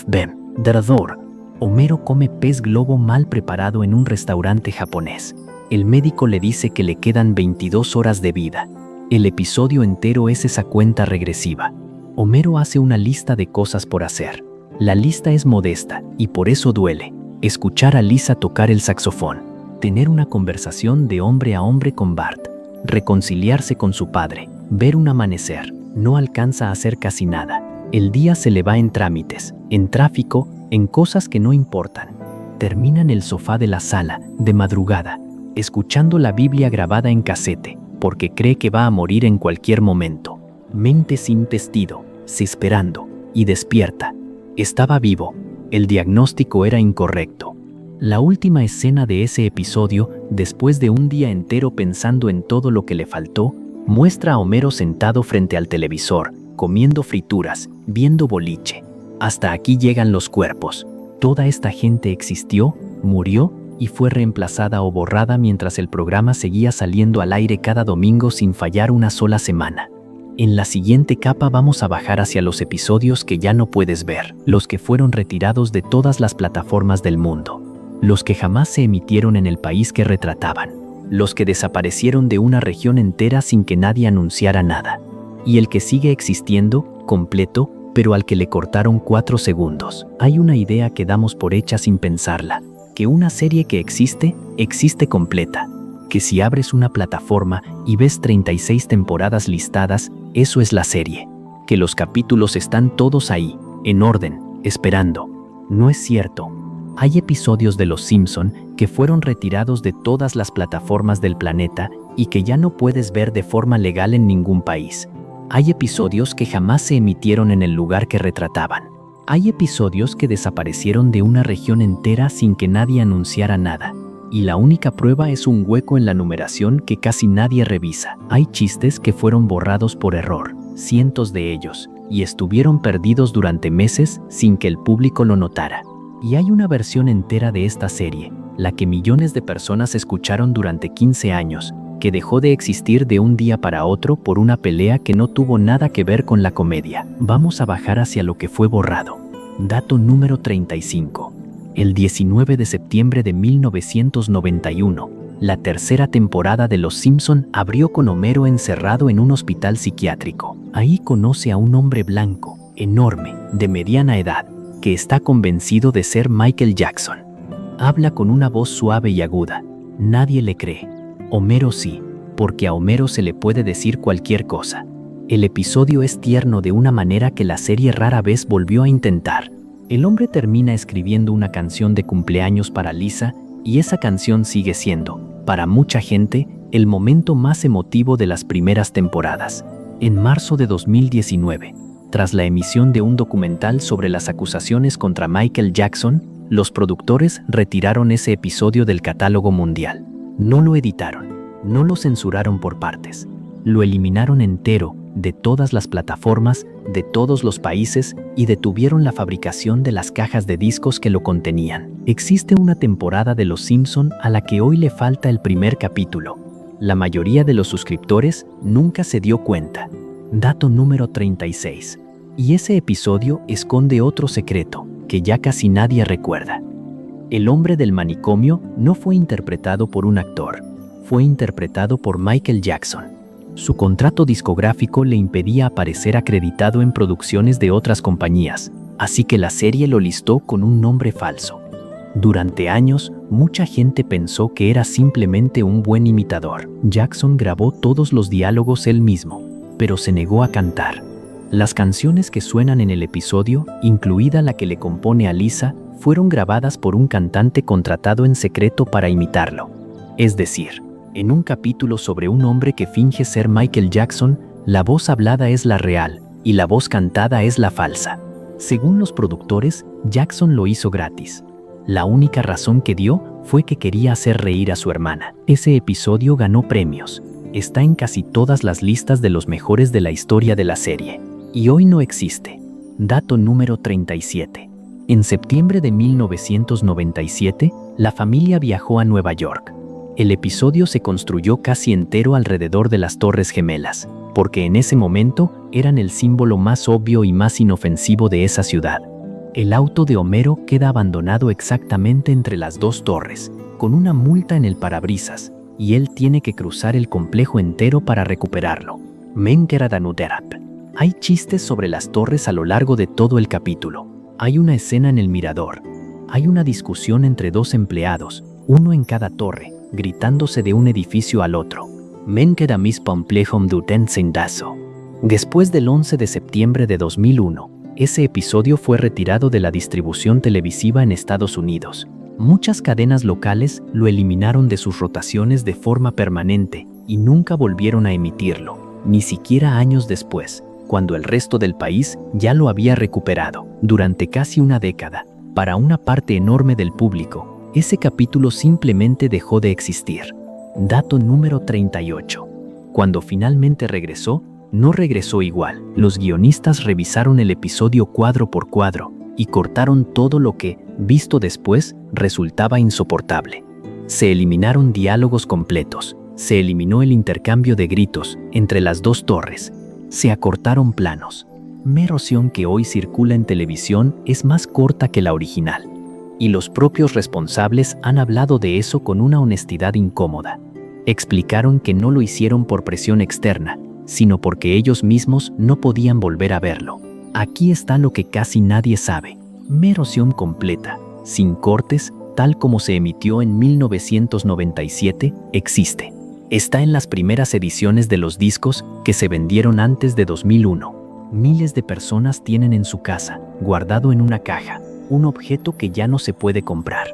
bem, darador. Homero come pez globo mal preparado en un restaurante japonés. El médico le dice que le quedan 22 horas de vida. El episodio entero es esa cuenta regresiva. Homero hace una lista de cosas por hacer. La lista es modesta y por eso duele. Escuchar a Lisa tocar el saxofón, tener una conversación de hombre a hombre con Bart, reconciliarse con su padre, ver un amanecer. No alcanza a hacer casi nada. El día se le va en trámites, en tráfico, en cosas que no importan. Termina en el sofá de la sala, de madrugada, escuchando la Biblia grabada en casete, porque cree que va a morir en cualquier momento. Mente sin vestido, esperando, y despierta. Estaba vivo. El diagnóstico era incorrecto. La última escena de ese episodio, después de un día entero pensando en todo lo que le faltó, muestra a Homero sentado frente al televisor, comiendo frituras, viendo boliche. Hasta aquí llegan los cuerpos. Toda esta gente existió, murió y fue reemplazada o borrada mientras el programa seguía saliendo al aire cada domingo sin fallar una sola semana. En la siguiente capa vamos a bajar hacia los episodios que ya no puedes ver, los que fueron retirados de todas las plataformas del mundo, los que jamás se emitieron en el país que retrataban, los que desaparecieron de una región entera sin que nadie anunciara nada, y el que sigue existiendo, completo, pero al que le cortaron 4 segundos. Hay una idea que damos por hecha sin pensarla, que una serie que existe, existe completa. Que si abres una plataforma y ves 36 temporadas listadas, eso es la serie. Que los capítulos están todos ahí, en orden, esperando. No es cierto. Hay episodios de Los Simpson que fueron retirados de todas las plataformas del planeta y que ya no puedes ver de forma legal en ningún país. Hay episodios que jamás se emitieron en el lugar que retrataban. Hay episodios que desaparecieron de una región entera sin que nadie anunciara nada. Y la única prueba es un hueco en la numeración que casi nadie revisa. Hay chistes que fueron borrados por error, cientos de ellos, y estuvieron perdidos durante meses sin que el público lo notara. Y hay una versión entera de esta serie, la que millones de personas escucharon durante 15 años, que dejó de existir de un día para otro por una pelea que no tuvo nada que ver con la comedia. Vamos a bajar hacia lo que fue borrado. Dato número 35. El 19 de septiembre de 1991, la tercera temporada de Los Simpson abrió con Homero encerrado en un hospital psiquiátrico. Ahí conoce a un hombre blanco, enorme, de mediana edad, que está convencido de ser Michael Jackson. Habla con una voz suave y aguda. Nadie le cree. Homero sí, porque a Homero se le puede decir cualquier cosa. El episodio es tierno de una manera que la serie rara vez volvió a intentar. El hombre termina escribiendo una canción de cumpleaños para Lisa, y esa canción sigue siendo, para mucha gente, el momento más emotivo de las primeras temporadas. En marzo de 2019, tras la emisión de un documental sobre las acusaciones contra Michael Jackson, los productores retiraron ese episodio del catálogo mundial. No lo editaron, no lo censuraron por partes, lo eliminaron entero de todas las plataformas, de todos los países, y detuvieron la fabricación de las cajas de discos que lo contenían. Existe una temporada de Los Simpson a la que hoy le falta el primer capítulo. La mayoría de los suscriptores nunca se dio cuenta. Dato número 36. Y ese episodio esconde otro secreto que ya casi nadie recuerda. El hombre del manicomio no fue interpretado por un actor, fue interpretado por Michael Jackson. Su contrato discográfico le impedía aparecer acreditado en producciones de otras compañías, así que la serie lo listó con un nombre falso. Durante años, mucha gente pensó que era simplemente un buen imitador. Jackson grabó todos los diálogos él mismo, pero se negó a cantar. Las canciones que suenan en el episodio, incluida la que le compone a Lisa, fueron grabadas por un cantante contratado en secreto para imitarlo. Es decir, en un capítulo sobre un hombre que finge ser Michael Jackson, la voz hablada es la real y la voz cantada es la falsa. Según los productores, Jackson lo hizo gratis. La única razón que dio fue que quería hacer reír a su hermana. Ese episodio ganó premios. Está en casi todas las listas de los mejores de la historia de la serie. Y hoy no existe. Dato número 37. En septiembre de 1997, la familia viajó a Nueva York. El episodio se construyó casi entero alrededor de las Torres Gemelas, porque en ese momento eran el símbolo más obvio y más inofensivo de esa ciudad. El auto de Homero queda abandonado exactamente entre las dos torres, con una multa en el parabrisas, y él tiene que cruzar el complejo entero para recuperarlo. Menkeradanuderapp. Hay chistes sobre las torres a lo largo de todo el capítulo. Hay una escena en el mirador. Hay una discusión entre dos empleados, uno en cada torre, gritándose de un edificio al otro. Después del 11 de septiembre de 2001, ese episodio fue retirado de la distribución televisiva en Estados Unidos. Muchas cadenas locales lo eliminaron de sus rotaciones de forma permanente y nunca volvieron a emitirlo, ni siquiera años después, cuando el resto del país ya lo había recuperado. Durante casi una década, para una parte enorme del público, ese capítulo simplemente dejó de existir. Dato número 38. Cuando finalmente regresó, no regresó igual. Los guionistas revisaron el episodio cuadro por cuadro y cortaron todo lo que, visto después, resultaba insoportable. Se eliminaron diálogos completos, se eliminó el intercambio de gritos entre las dos torres, se acortaron planos. Versión que hoy circula en televisión es más corta que la original. Y los propios responsables han hablado de eso con una honestidad incómoda. Explicaron que no lo hicieron por presión externa, sino porque ellos mismos no podían volver a verlo. Aquí está lo que casi nadie sabe. Versión completa, sin cortes, tal como se emitió en 1997, existe. Está en las primeras ediciones de los discos que se vendieron antes de 2001. Miles de personas tienen en su casa, guardado en una caja, un objeto que ya no se puede comprar.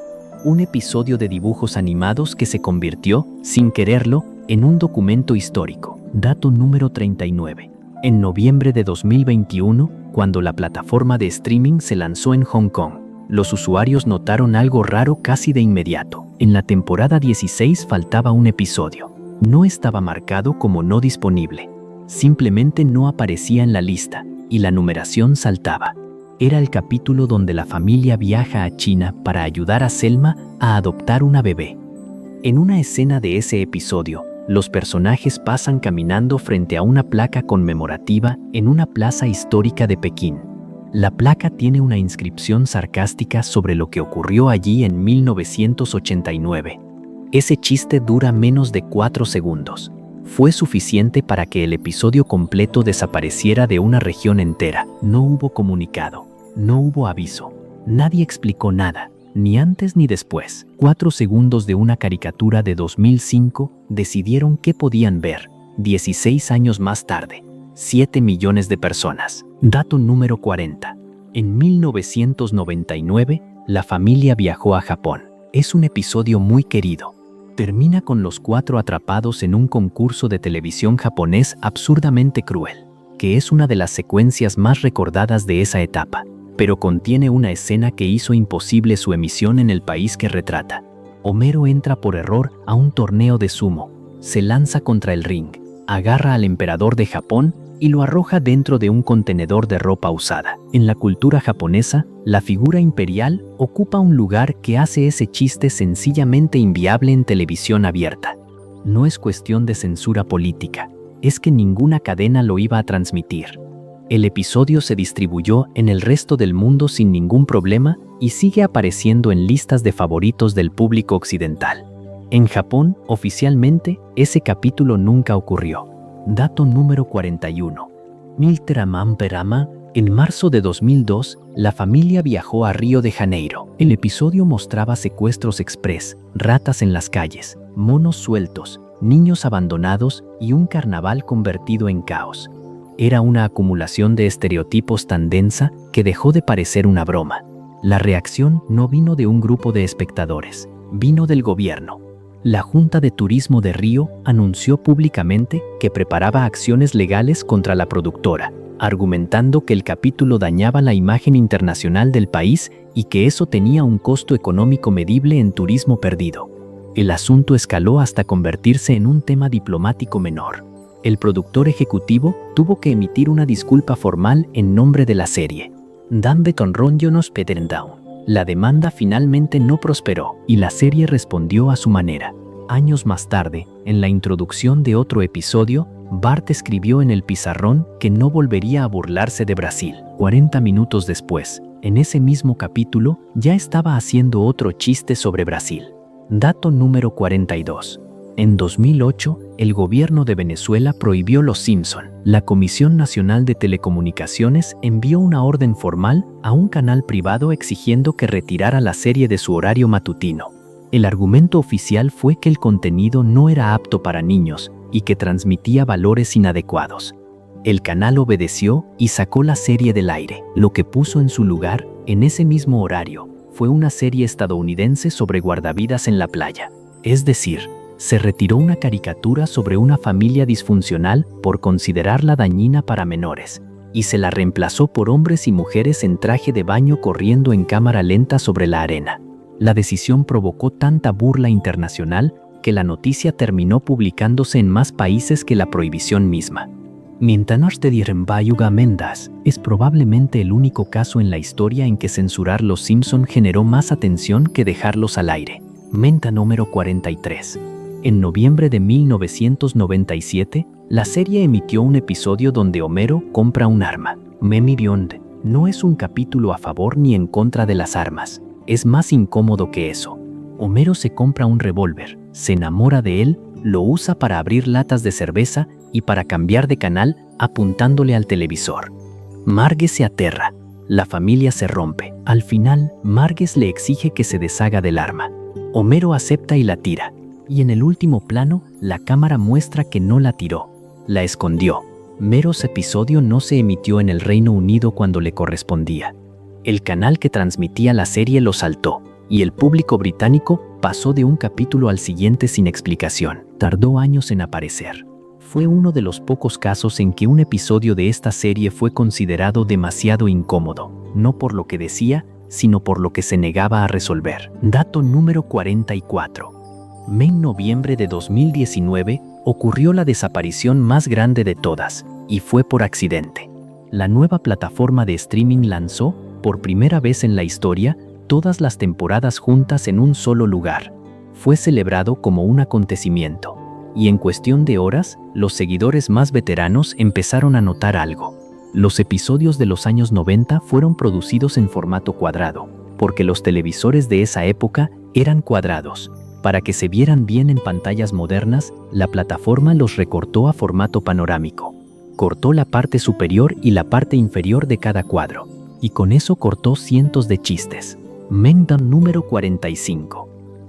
Un episodio de dibujos animados que se convirtió, sin quererlo, en un documento histórico. Dato número 39. En noviembre de 2021, cuando la plataforma de streaming se lanzó en Hong Kong, los usuarios notaron algo raro casi de inmediato. En la temporada 16 faltaba un episodio. No estaba marcado como no disponible. Simplemente no aparecía en la lista, y la numeración saltaba. Era el capítulo donde la familia viaja a China para ayudar a Selma a adoptar una bebé. En una escena de ese episodio, los personajes pasan caminando frente a una placa conmemorativa en una plaza histórica de Pekín. La placa tiene una inscripción sarcástica sobre lo que ocurrió allí en 1989. Ese chiste dura menos de 4 segundos. Fue suficiente para que el episodio completo desapareciera de una región entera. No hubo comunicado, no hubo aviso, nadie explicó nada, ni antes ni después. 4 segundos de una caricatura de 2005 decidieron qué podían ver. 16 años más tarde, 7 millones de personas. Dato número 40. En 1999, la familia viajó a Japón. Es un episodio muy querido. Termina con los 4 atrapados en un concurso de televisión japonés absurdamente cruel, que es una de las secuencias más recordadas de esa etapa, pero contiene una escena que hizo imposible su emisión en el país que retrata. Homero entra por error a un torneo de sumo, se lanza contra el ring, agarra al emperador de Japón y lo arroja dentro de un contenedor de ropa usada. En la cultura japonesa, la figura imperial ocupa un lugar que hace ese chiste sencillamente inviable en televisión abierta. No es cuestión de censura política, es que ninguna cadena lo iba a transmitir. El episodio se distribuyó en el resto del mundo sin ningún problema y sigue apareciendo en listas de favoritos del público occidental. En Japón, oficialmente, ese capítulo nunca ocurrió. Dato número 41. Milteraman Perama. En marzo de 2002, la familia viajó a Río de Janeiro. El episodio mostraba secuestros express, ratas en las calles, monos sueltos, niños abandonados y un carnaval convertido en caos. Era una acumulación de estereotipos tan densa que dejó de parecer una broma. La reacción no vino de un grupo de espectadores, vino del gobierno. La Junta de Turismo de Río anunció públicamente que preparaba acciones legales contra la productora, argumentando que el capítulo dañaba la imagen internacional del país y que eso tenía un costo económico medible en turismo perdido. El asunto escaló hasta convertirse en un tema diplomático menor. El productor ejecutivo tuvo que emitir una disculpa formal en nombre de la serie. Dan Betonronjonos Peterdown. La demanda finalmente no prosperó y la serie respondió a su manera. Años más tarde, en la introducción de otro episodio, Bart escribió en el pizarrón que no volvería a burlarse de Brasil. 40 minutos después, en ese mismo capítulo, ya estaba haciendo otro chiste sobre Brasil. Dato número 42. En 2008, el gobierno de Venezuela prohibió Los Simpson. La Comisión Nacional de Telecomunicaciones envió una orden formal a un canal privado exigiendo que retirara la serie de su horario matutino. El argumento oficial fue que el contenido no era apto para niños y que transmitía valores inadecuados. El canal obedeció y sacó la serie del aire. Lo que puso en su lugar, en ese mismo horario, fue una serie estadounidense sobre guardavidas en la playa. Es decir, se retiró una caricatura sobre una familia disfuncional por considerarla dañina para menores, y se la reemplazó por hombres y mujeres en traje de baño corriendo en cámara lenta sobre la arena. La decisión provocó tanta burla internacional que la noticia terminó publicándose en más países que la prohibición misma. Mientras te diren Bayuga Mendas, es probablemente el único caso en la historia en que censurar Los Simpson generó más atención que dejarlos al aire. Menta número 43. En noviembre de 1997, la serie emitió un episodio donde Homero compra un arma. Memi Beyond no es un capítulo a favor ni en contra de las armas. Es más incómodo que eso. Homero se compra un revólver, se enamora de él, lo usa para abrir latas de cerveza y para cambiar de canal apuntándole al televisor. Marge se aterra. La familia se rompe. Al final, Marges le exige que se deshaga del arma. Homero acepta y la tira. Y en el último plano, la cámara muestra que no la tiró, la escondió. Meros episodio no se emitió en el Reino Unido cuando le correspondía. El canal que transmitía la serie lo saltó, y el público británico pasó de un capítulo al siguiente sin explicación. Tardó años en aparecer. Fue uno de los pocos casos en que un episodio de esta serie fue considerado demasiado incómodo, no por lo que decía, sino por lo que se negaba a resolver. Dato número 44. En noviembre de 2019 ocurrió la desaparición más grande de todas, y fue por accidente. La nueva plataforma de streaming lanzó, por primera vez en la historia, todas las temporadas juntas en un solo lugar. Fue celebrado como un acontecimiento, y en cuestión de horas, los seguidores más veteranos empezaron a notar algo. Los episodios de los años 90 fueron producidos en formato cuadrado, porque los televisores de esa época eran cuadrados. Para que se vieran bien en pantallas modernas, la plataforma los recortó a formato panorámico. Cortó la parte superior y la parte inferior de cada cuadro, y con eso cortó cientos de chistes. Mengdan número 45.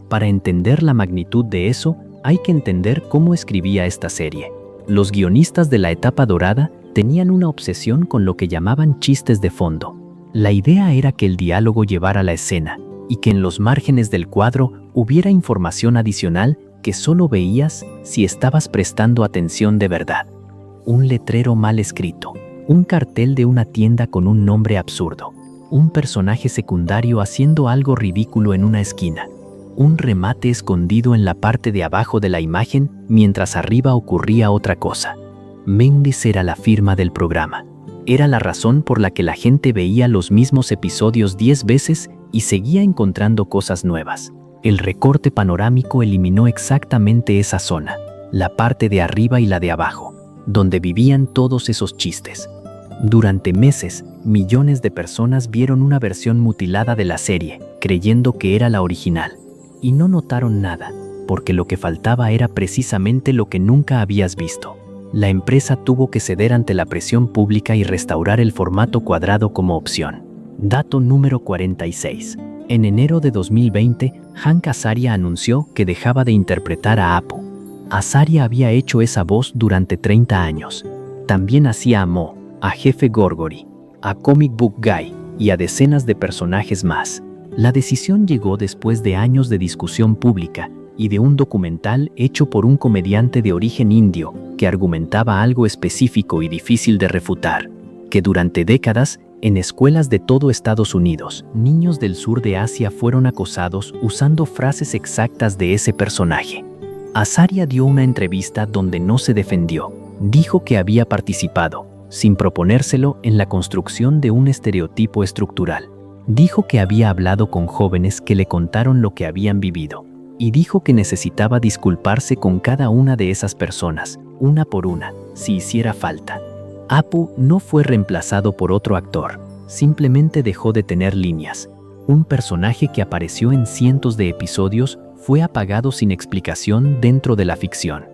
Para entender la magnitud de eso, hay que entender cómo escribía esta serie. Los guionistas de la etapa dorada tenían una obsesión con lo que llamaban chistes de fondo. La idea era que el diálogo llevara la escena, y que en los márgenes del cuadro hubiera información adicional que solo veías si estabas prestando atención de verdad. Un letrero mal escrito, un cartel de una tienda con un nombre absurdo, un personaje secundario haciendo algo ridículo en una esquina, un remate escondido en la parte de abajo de la imagen mientras arriba ocurría otra cosa. Mendes era la firma del programa. Era la razón por la que la gente veía los mismos episodios 10 veces y seguía encontrando cosas nuevas. El recorte panorámico eliminó exactamente esa zona, la parte de arriba y la de abajo, donde vivían todos esos chistes. Durante meses, millones de personas vieron una versión mutilada de la serie, creyendo que era la original. Y no notaron nada, porque lo que faltaba era precisamente lo que nunca habías visto. La empresa tuvo que ceder ante la presión pública y restaurar el formato cuadrado como opción. Dato número 46. En enero de 2020, Hank Azaria anunció que dejaba de interpretar a Apu. Azaria había hecho esa voz durante 30 años. También hacía a Mo, a Jefe Gorgory, a Comic Book Guy y a decenas de personajes más. La decisión llegó después de años de discusión pública y de un documental hecho por un comediante de origen indio que argumentaba algo específico y difícil de refutar, que durante décadas, en escuelas de todo Estados Unidos, niños del sur de Asia fueron acosados usando frases exactas de ese personaje. Azaria dio una entrevista donde no se defendió. Dijo que había participado, sin proponérselo, en la construcción de un estereotipo estructural. Dijo que había hablado con jóvenes que le contaron lo que habían vivido. Y dijo que necesitaba disculparse con cada una de esas personas, una por una, si hiciera falta. Apu no fue reemplazado por otro actor, simplemente dejó de tener líneas. Un personaje que apareció en cientos de episodios fue apagado sin explicación dentro de la ficción.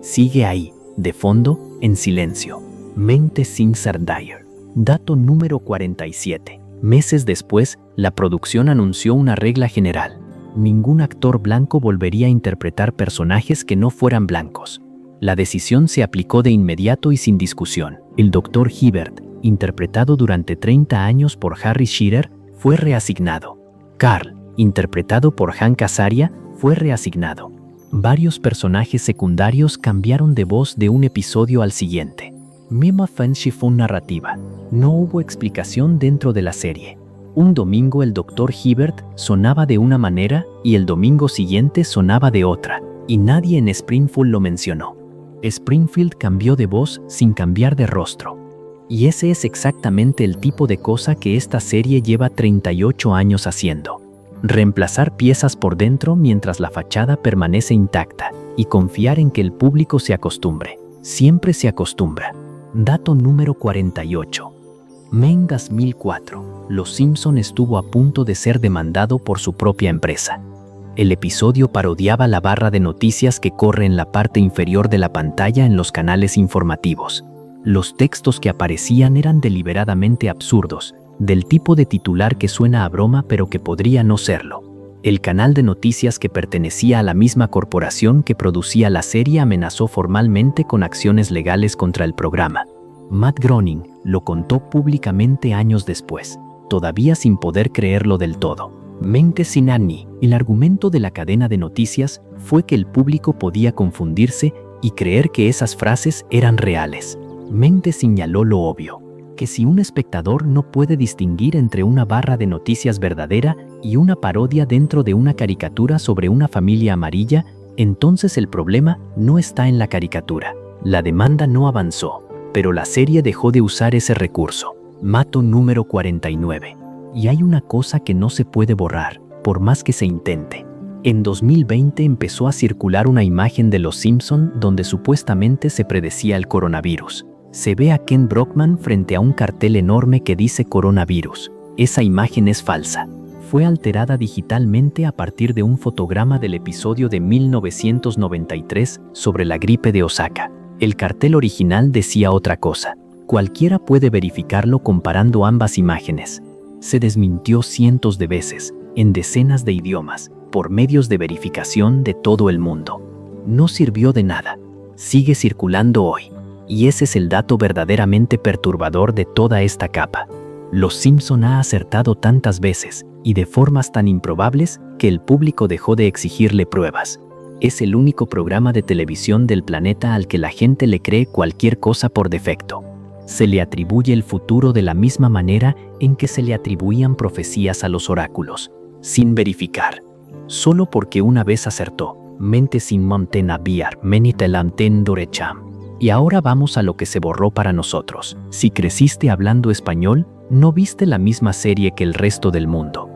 Sigue ahí, de fondo, en silencio. Mente sin Sardayer. Dato número 47. Meses después, la producción anunció una regla general. Ningún actor blanco volvería a interpretar personajes que no fueran blancos. La decisión se aplicó de inmediato y sin discusión. El Dr. Hibbert, interpretado durante 30 años por Harry Shearer, fue reasignado. Carl, interpretado por Hank Azaria, fue reasignado. Varios personajes secundarios cambiaron de voz de un episodio al siguiente. Mema Fanshi fue narrativa. No hubo explicación dentro de la serie. Un domingo el Dr. Hibbert sonaba de una manera y el domingo siguiente sonaba de otra, y nadie en Springfield lo mencionó. Springfield cambió de voz sin cambiar de rostro. Y ese es exactamente el tipo de cosa que esta serie lleva 38 años haciendo. Reemplazar piezas por dentro mientras la fachada permanece intacta y confiar en que el público se acostumbre. Siempre se acostumbra. Dato número 48. En 2004, Los Simpson estuvo a punto de ser demandado por su propia empresa. El episodio parodiaba la barra de noticias que corre en la parte inferior de la pantalla en los canales informativos. Los textos que aparecían eran deliberadamente absurdos, del tipo de titular que suena a broma pero que podría no serlo. El canal de noticias que pertenecía a la misma corporación que producía la serie amenazó formalmente con acciones legales contra el programa. Matt Groening lo contó públicamente años después, todavía sin poder creerlo del todo. Mente sin Annie. El argumento de la cadena de noticias fue que el público podía confundirse y creer que esas frases eran reales. Mente señaló lo obvio, que si un espectador no puede distinguir entre una barra de noticias verdadera y una parodia dentro de una caricatura sobre una familia amarilla, entonces el problema no está en la caricatura. La demanda no avanzó, pero la serie dejó de usar ese recurso. Dato número 49. Y hay una cosa que no se puede borrar, por más que se intente. En 2020 empezó a circular una imagen de Los Simpson donde supuestamente se predecía el coronavirus. Se ve a Ken Brockman frente a un cartel enorme que dice coronavirus. Esa imagen es falsa. fue alterada digitalmente a partir de un fotograma del episodio de 1993 sobre la gripe de Osaka. El cartel original decía otra cosa. Cualquiera puede verificarlo comparando ambas imágenes. Se desmintió cientos de veces, en decenas de idiomas, por medios de verificación de todo el mundo. No sirvió de nada. Sigue circulando hoy. Y ese es el dato verdaderamente perturbador de toda esta capa. Los Simpson ha acertado tantas veces, y de formas tan improbables, que el público dejó de exigirle pruebas. Es el único programa de televisión del planeta al que la gente le cree cualquier cosa por defecto. Se le atribuye el futuro de la misma manera en que se le atribuían profecías a los oráculos, sin verificar. Solo porque una vez acertó, mente sin monten abiar, menitelanten dorecham. Y ahora vamos a lo que se borró para nosotros. Si creciste hablando español, no viste la misma serie que el resto del mundo.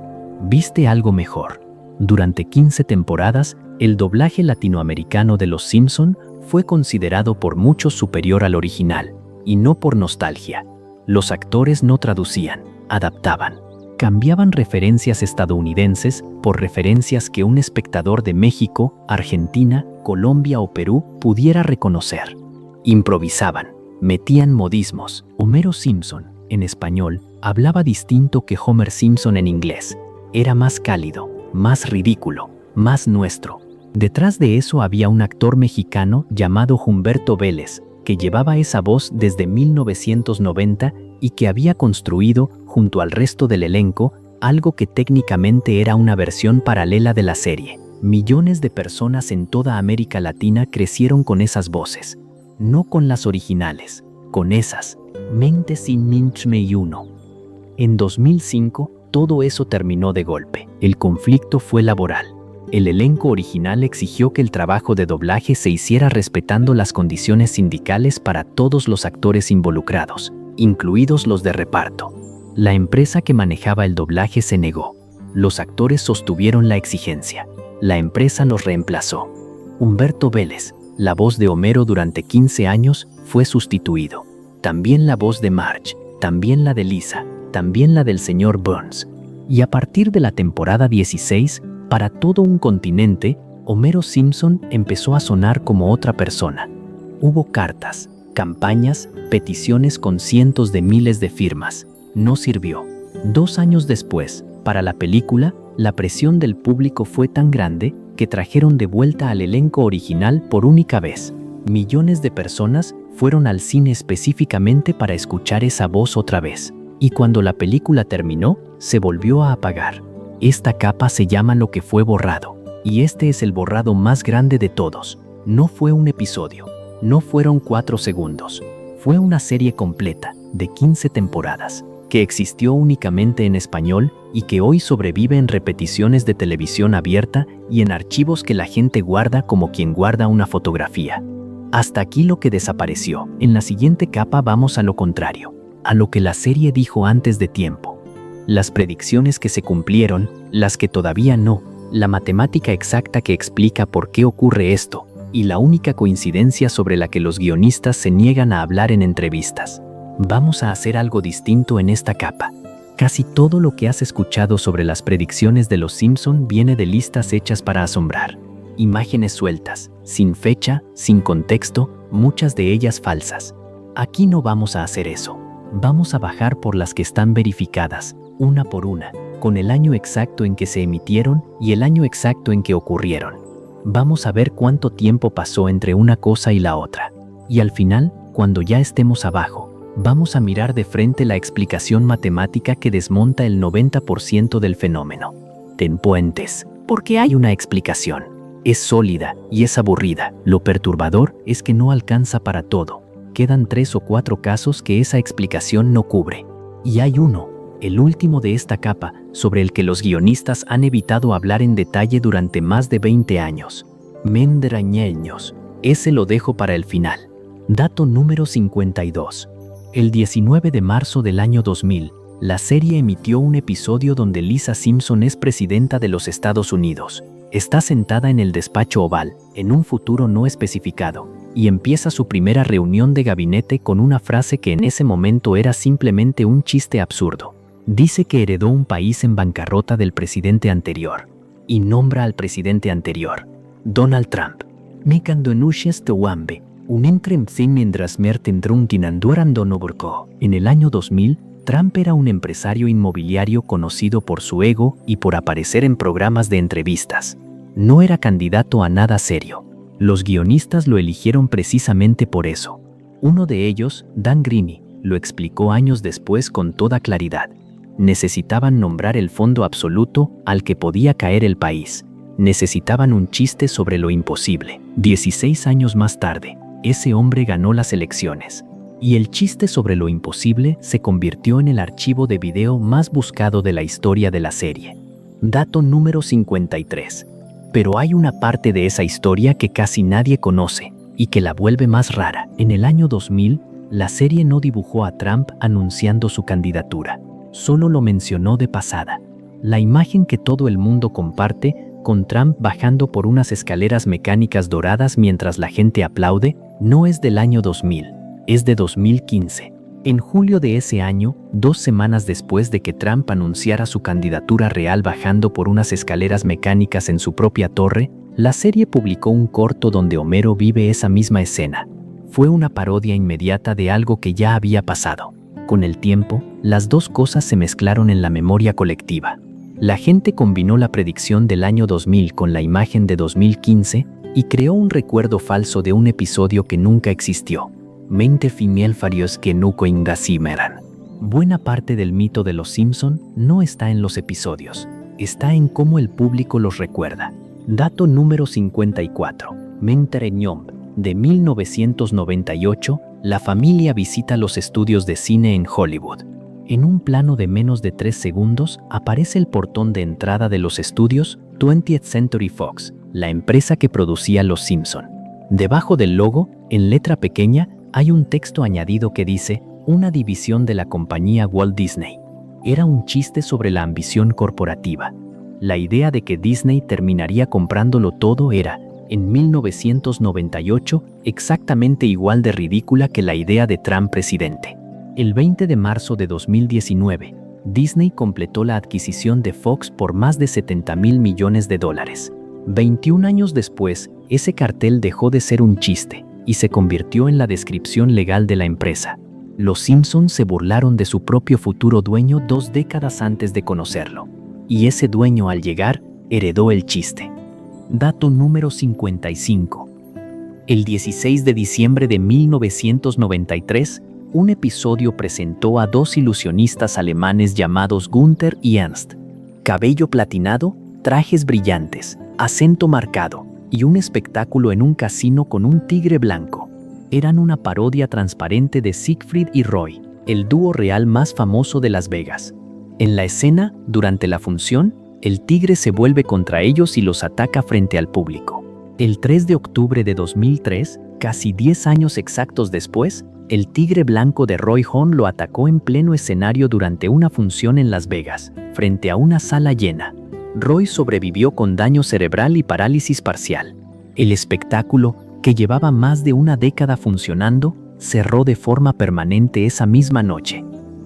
Viste algo mejor. Durante 15 temporadas, el doblaje latinoamericano de Los Simpson fue considerado por muchos superior al original, y no por nostalgia. Los actores no traducían, adaptaban. Cambiaban referencias estadounidenses por referencias que un espectador de México, Argentina, Colombia o Perú pudiera reconocer. Improvisaban, metían modismos. Homero Simpson, en español, hablaba distinto que Homer Simpson en inglés. Era más cálido, más ridículo, más nuestro. Detrás de eso había un actor mexicano llamado Humberto Vélez, que llevaba esa voz desde 1990 y que había construido, junto al resto del elenco, algo que técnicamente era una versión paralela de la serie. Millones de personas en toda América Latina crecieron con esas voces. No con las originales, con esas. Mente sin minchme y uno. En 2005, todo eso terminó de golpe. El conflicto fue laboral. El elenco original exigió que el trabajo de doblaje se hiciera respetando las condiciones sindicales para todos los actores involucrados, incluidos los de reparto. La empresa que manejaba el doblaje se negó. Los actores sostuvieron la exigencia. La empresa los reemplazó. Humberto Vélez, la voz de Homero durante 15 años, fue sustituido. También la voz de Marge, también la de Lisa, también la del señor Burns. Y a partir de la temporada 16, para todo un continente, Homero Simpson empezó a sonar como otra persona. Hubo cartas, campañas, peticiones con cientos de miles de firmas. No sirvió. 2 años después, para la película, la presión del público fue tan grande que trajeron de vuelta al elenco original por única vez. Millones de personas fueron al cine específicamente para escuchar esa voz otra vez. Y cuando la película terminó, se volvió a apagar. Esta capa se llama lo que fue borrado. Y este es el borrado más grande de todos. No fue un episodio. No fueron 4 segundos. Fue una serie completa, de 15 temporadas, que existió únicamente en español y que hoy sobrevive en repeticiones de televisión abierta y en archivos que la gente guarda como quien guarda una fotografía. Hasta aquí lo que desapareció. En la siguiente capa vamos a lo contrario, a lo que la serie dijo antes de tiempo. Las predicciones que se cumplieron, las que todavía no, la matemática exacta que explica por qué ocurre esto, y la única coincidencia sobre la que los guionistas se niegan a hablar en entrevistas. Vamos a hacer algo distinto en esta capa. Casi todo lo que has escuchado sobre las predicciones de los Simpson viene de listas hechas para asombrar. Imágenes sueltas, sin fecha, sin contexto, muchas de ellas falsas. Aquí no vamos a hacer eso. Vamos a bajar por las que están verificadas, una por una, con el año exacto en que se emitieron y el año exacto en que ocurrieron. Vamos a ver cuánto tiempo pasó entre una cosa y la otra. Y al final, cuando ya estemos abajo, vamos a mirar de frente la explicación matemática que desmonta el 90% del fenómeno. Ten puentes, porque hay una explicación. Es sólida y es aburrida. Lo perturbador es que no alcanza para todo. Quedan 3 o 4 casos que esa explicación no cubre. Y hay uno, el último de esta capa, sobre el que los guionistas han evitado hablar en detalle durante más de 20 años. Mendrañeños. Ese lo dejo para el final. Dato número 52. El 19 de marzo del año 2000, la serie emitió un episodio donde Lisa Simpson es presidenta de los Estados Unidos. Está sentada en el despacho oval, en un futuro no especificado, y empieza su primera reunión de gabinete con una frase que en ese momento era simplemente un chiste absurdo. Dice que heredó un país en bancarrota del presidente anterior y nombra al presidente anterior, Donald Trump. Mikando enuches tewambe, un entremcin mientras mertendruntinanduarandonoburko. En el año 2000, Trump era un empresario inmobiliario conocido por su ego y por aparecer en programas de entrevistas. No era candidato a nada serio. Los guionistas lo eligieron precisamente por eso. Uno de ellos, Dan Greeny, lo explicó años después con toda claridad. Necesitaban nombrar el fondo absoluto al que podía caer el país. Necesitaban un chiste sobre lo imposible. 16 años más tarde, ese hombre ganó las elecciones. Y el chiste sobre lo imposible se convirtió en el archivo de video más buscado de la historia de la serie. Dato número 53. Pero hay una parte de esa historia que casi nadie conoce y que la vuelve más rara. En el año 2000, la serie no dibujó a Trump anunciando su candidatura. Solo lo mencionó de pasada. La imagen que todo el mundo comparte, con Trump bajando por unas escaleras mecánicas doradas mientras la gente aplaude, no es del año 2000, es de 2015. En julio de ese año, 2 semanas después de que Trump anunciara su candidatura real bajando por unas escaleras mecánicas en su propia torre, la serie publicó un corto donde Homero vive esa misma escena. Fue una parodia inmediata de algo que ya había pasado. Con el tiempo, las dos cosas se mezclaron en la memoria colectiva. La gente combinó la predicción del año 2000 con la imagen de 2015 y creó un recuerdo falso de un episodio que nunca existió. Mente finiel farios que nuco ingasimeran. Buena parte del mito de los Simpson no está en los episodios, está en cómo el público los recuerda. Dato número 54. Mentereñom. De 1998, la familia visita los estudios de cine en Hollywood. En un plano de menos de 3 segundos, aparece el portón de entrada de los estudios 20th Century Fox, la empresa que producía Los Simpson. Debajo del logo, en letra pequeña, hay un texto añadido que dice, una división de la compañía Walt Disney. Era un chiste sobre la ambición corporativa. La idea de que Disney terminaría comprándolo todo era, en 1998, exactamente igual de ridícula que la idea de Trump presidente. El 20 de marzo de 2019, Disney completó la adquisición de Fox por más de $70,000 millones. 21 años después, ese cartel dejó de ser un chiste y se convirtió en la descripción legal de la empresa. Los Simpson se burlaron de su propio futuro dueño 2 décadas antes de conocerlo. Y ese dueño, al llegar, heredó el chiste. Dato número 55. El 16 de diciembre de 1993, un episodio presentó a 2 ilusionistas alemanes llamados Gunther y Ernst. Cabello platinado, trajes brillantes, acento marcado y un espectáculo en un casino con un tigre blanco. Eran una parodia transparente de Siegfried y Roy, el dúo real más famoso de Las Vegas. En la escena, durante la función, el tigre se vuelve contra ellos y los ataca frente al público. El 3 de octubre de 2003, casi 10 años exactos después, el tigre blanco de Roy Hahn lo atacó en pleno escenario durante una función en Las Vegas, frente a una sala llena. Roy sobrevivió con daño cerebral y parálisis parcial. El espectáculo, que llevaba más de una década funcionando, cerró de forma permanente esa misma noche.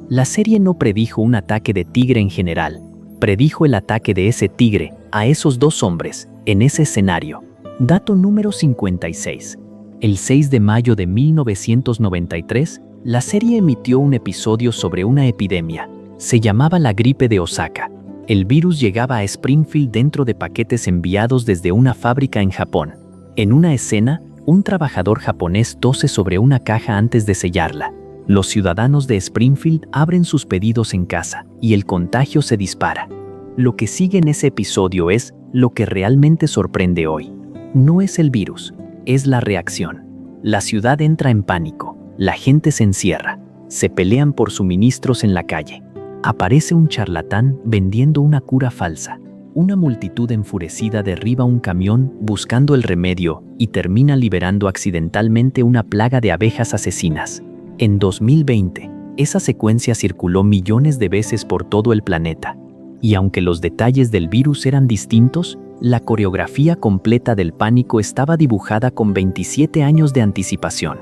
La serie no predijo un ataque de tigre en general, predijo el ataque de ese tigre a esos 2 hombres, en ese escenario. Dato número 56. El 6 de mayo de 1993, la serie emitió un episodio sobre una epidemia. Se llamaba la gripe de Osaka. El virus llegaba a Springfield dentro de paquetes enviados desde una fábrica en Japón. En una escena, un trabajador japonés tose sobre una caja antes de sellarla. Los ciudadanos de Springfield abren sus pedidos en casa y el contagio se dispara. Lo que sigue en ese episodio es lo que realmente sorprende hoy. No es el virus, es la reacción. La ciudad entra en pánico, la gente se encierra, se pelean por suministros en la calle. Aparece un charlatán vendiendo una cura falsa. Una multitud enfurecida derriba un camión buscando el remedio y termina liberando accidentalmente una plaga de abejas asesinas. En 2020, esa secuencia circuló millones de veces por todo el planeta. Y aunque los detalles del virus eran distintos, la coreografía completa del pánico estaba dibujada con 27 años de anticipación.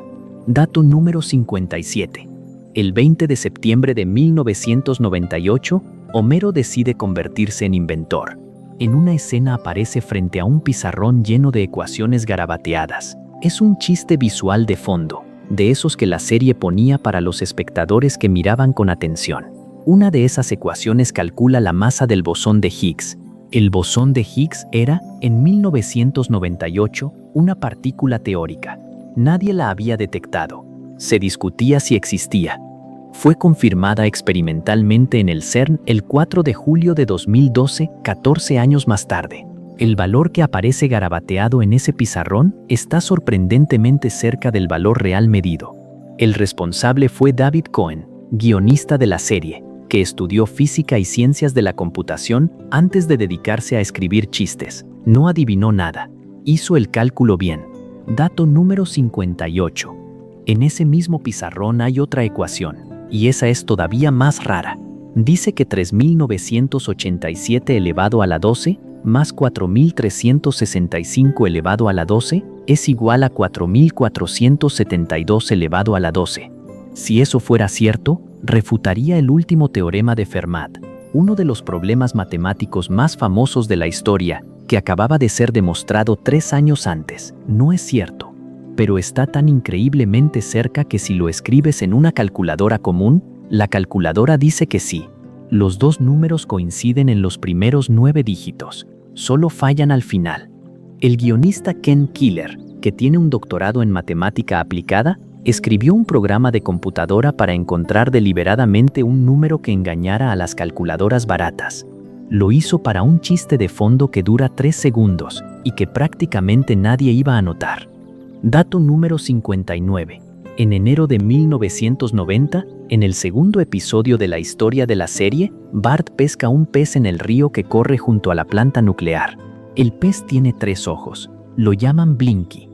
Dato número 57. El 20 de septiembre de 1998, Homero decide convertirse en inventor. En una escena aparece frente a un pizarrón lleno de ecuaciones garabateadas. Es un chiste visual de fondo, de esos que la serie ponía para los espectadores que miraban con atención. Una de esas ecuaciones calcula la masa del bosón de Higgs. El bosón de Higgs era, en 1998, una partícula teórica. Nadie la había detectado. Se discutía si existía. Fue confirmada experimentalmente en el CERN el 4 de julio de 2012, 14 años más tarde. El valor que aparece garabateado en ese pizarrón está sorprendentemente cerca del valor real medido. El responsable fue David Cohen, guionista de la serie, que estudió física y ciencias de la computación antes de dedicarse a escribir chistes. No adivinó nada. Hizo el cálculo bien. Dato número 58. En ese mismo pizarrón hay otra ecuación, y esa es todavía más rara. Dice que 3.987 elevado a la 12 más 4.365 elevado a la 12 es igual a 4.472 elevado a la 12. Si eso fuera cierto, refutaría el último teorema de Fermat, uno de los problemas matemáticos más famosos de la historia, que acababa de ser demostrado 3 años antes. No es cierto, pero está tan increíblemente cerca que si lo escribes en una calculadora común, la calculadora dice que sí. Los dos números coinciden en los primeros 9 dígitos, solo fallan al final. El guionista Ken Killer, que tiene un doctorado en matemática aplicada, escribió un programa de computadora para encontrar deliberadamente un número que engañara a las calculadoras baratas. Lo hizo para un chiste de fondo que dura 3 segundos y que prácticamente nadie iba a notar. Dato número 59. En enero de 1990, en el segundo episodio de la historia de la serie, Bart pesca un pez en el río que corre junto a la planta nuclear. El pez tiene 3 ojos. Lo llaman Blinky.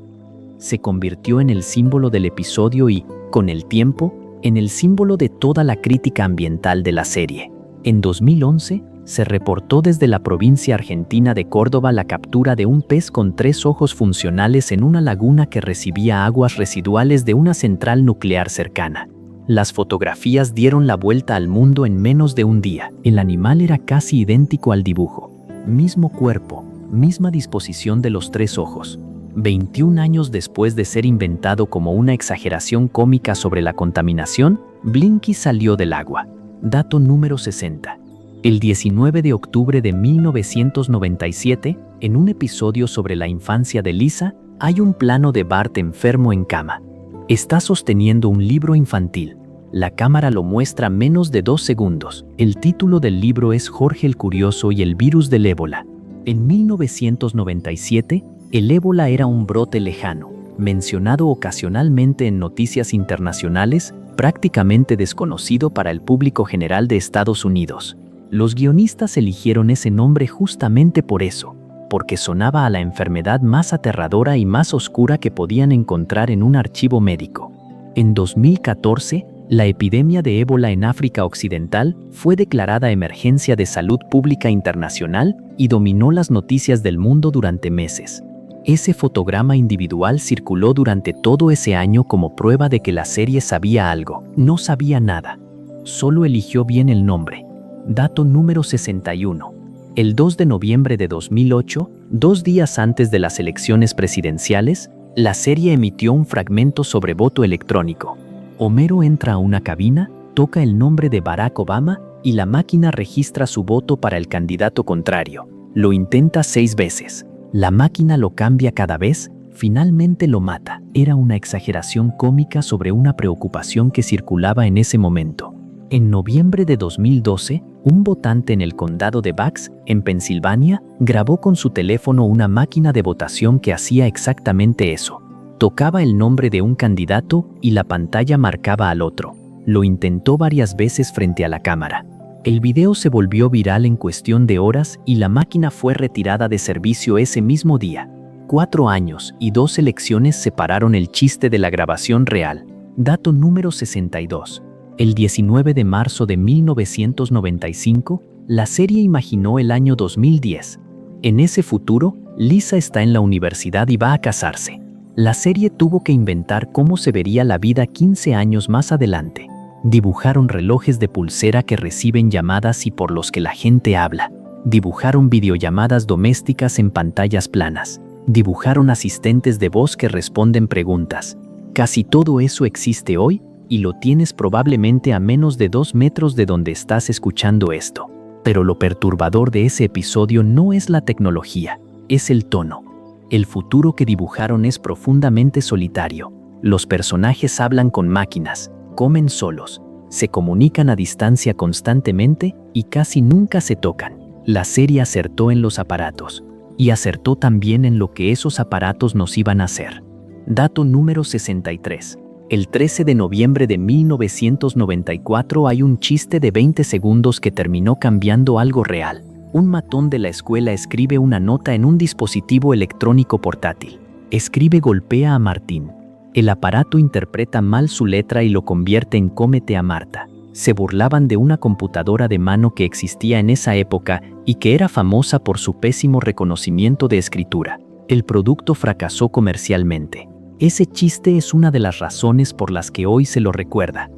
Se convirtió en el símbolo del episodio y, con el tiempo, en el símbolo de toda la crítica ambiental de la serie. En 2011, se reportó desde la provincia argentina de Córdoba la captura de un pez con 3 ojos funcionales en una laguna que recibía aguas residuales de una central nuclear cercana. Las fotografías dieron la vuelta al mundo en menos de un día. El animal era casi idéntico al dibujo. Mismo cuerpo, misma disposición de los 3 ojos. 21 años después de ser inventado como una exageración cómica sobre la contaminación, Blinky salió del agua. Dato número 60. El 19 de octubre de 1997, en un episodio sobre la infancia de Lisa, hay un plano de Bart enfermo en cama. Está sosteniendo un libro infantil. La cámara lo muestra menos de 2 segundos. El título del libro es Jorge el Curioso y el virus del ébola. En 1997, el ébola era un brote lejano, mencionado ocasionalmente en noticias internacionales, prácticamente desconocido para el público general de Estados Unidos. Los guionistas eligieron ese nombre justamente por eso, porque sonaba a la enfermedad más aterradora y más oscura que podían encontrar en un archivo médico. En 2014, la epidemia de ébola en África Occidental fue declarada emergencia de salud pública internacional y dominó las noticias del mundo durante meses. Ese fotograma individual circuló durante todo ese año como prueba de que la serie sabía algo. No sabía nada. Solo eligió bien el nombre. Dato número 61. El 2 de noviembre de 2008, 2 días antes de las elecciones presidenciales, la serie emitió un fragmento sobre voto electrónico. Homero entra a una cabina, toca el nombre de Barack Obama y la máquina registra su voto para el candidato contrario. Lo intenta 6 veces. La máquina lo cambia cada vez, finalmente lo mata. Era una exageración cómica sobre una preocupación que circulaba en ese momento. En noviembre de 2012, un votante en el condado de Bucks, en Pensilvania, grabó con su teléfono una máquina de votación que hacía exactamente eso. Tocaba el nombre de un candidato y la pantalla marcaba al otro. Lo intentó varias veces frente a la cámara. El video se volvió viral en cuestión de horas y la máquina fue retirada de servicio ese mismo día. 4 años y 2 elecciones separaron el chiste de la grabación real. Dato número 62. El 19 de marzo de 1995, la serie imaginó el año 2010. En ese futuro, Lisa está en la universidad y va a casarse. La serie tuvo que inventar cómo se vería la vida 15 años más adelante. Dibujaron relojes de pulsera que reciben llamadas y por los que la gente habla. Dibujaron videollamadas domésticas en pantallas planas. Dibujaron asistentes de voz que responden preguntas. Casi todo eso existe hoy y lo tienes probablemente a menos de 2 metros de donde estás escuchando esto. Pero lo perturbador de ese episodio no es la tecnología, es el tono. El futuro que dibujaron es profundamente solitario. Los personajes hablan con máquinas, comen solos, se comunican a distancia constantemente y casi nunca se tocan. La serie acertó en los aparatos y acertó también en lo que esos aparatos nos iban a hacer. Dato número 63. El 13 de noviembre de 1994 hay un chiste de 20 segundos que terminó cambiando algo real. Un matón de la escuela escribe una nota en un dispositivo electrónico portátil. Escribe golpea a Martín. El aparato interpreta mal su letra y lo convierte en cómete a Marta. Se burlaban de una computadora de mano que existía en esa época y que era famosa por su pésimo reconocimiento de escritura. El producto fracasó comercialmente. Ese chiste es una de las razones por las que hoy se lo recuerda.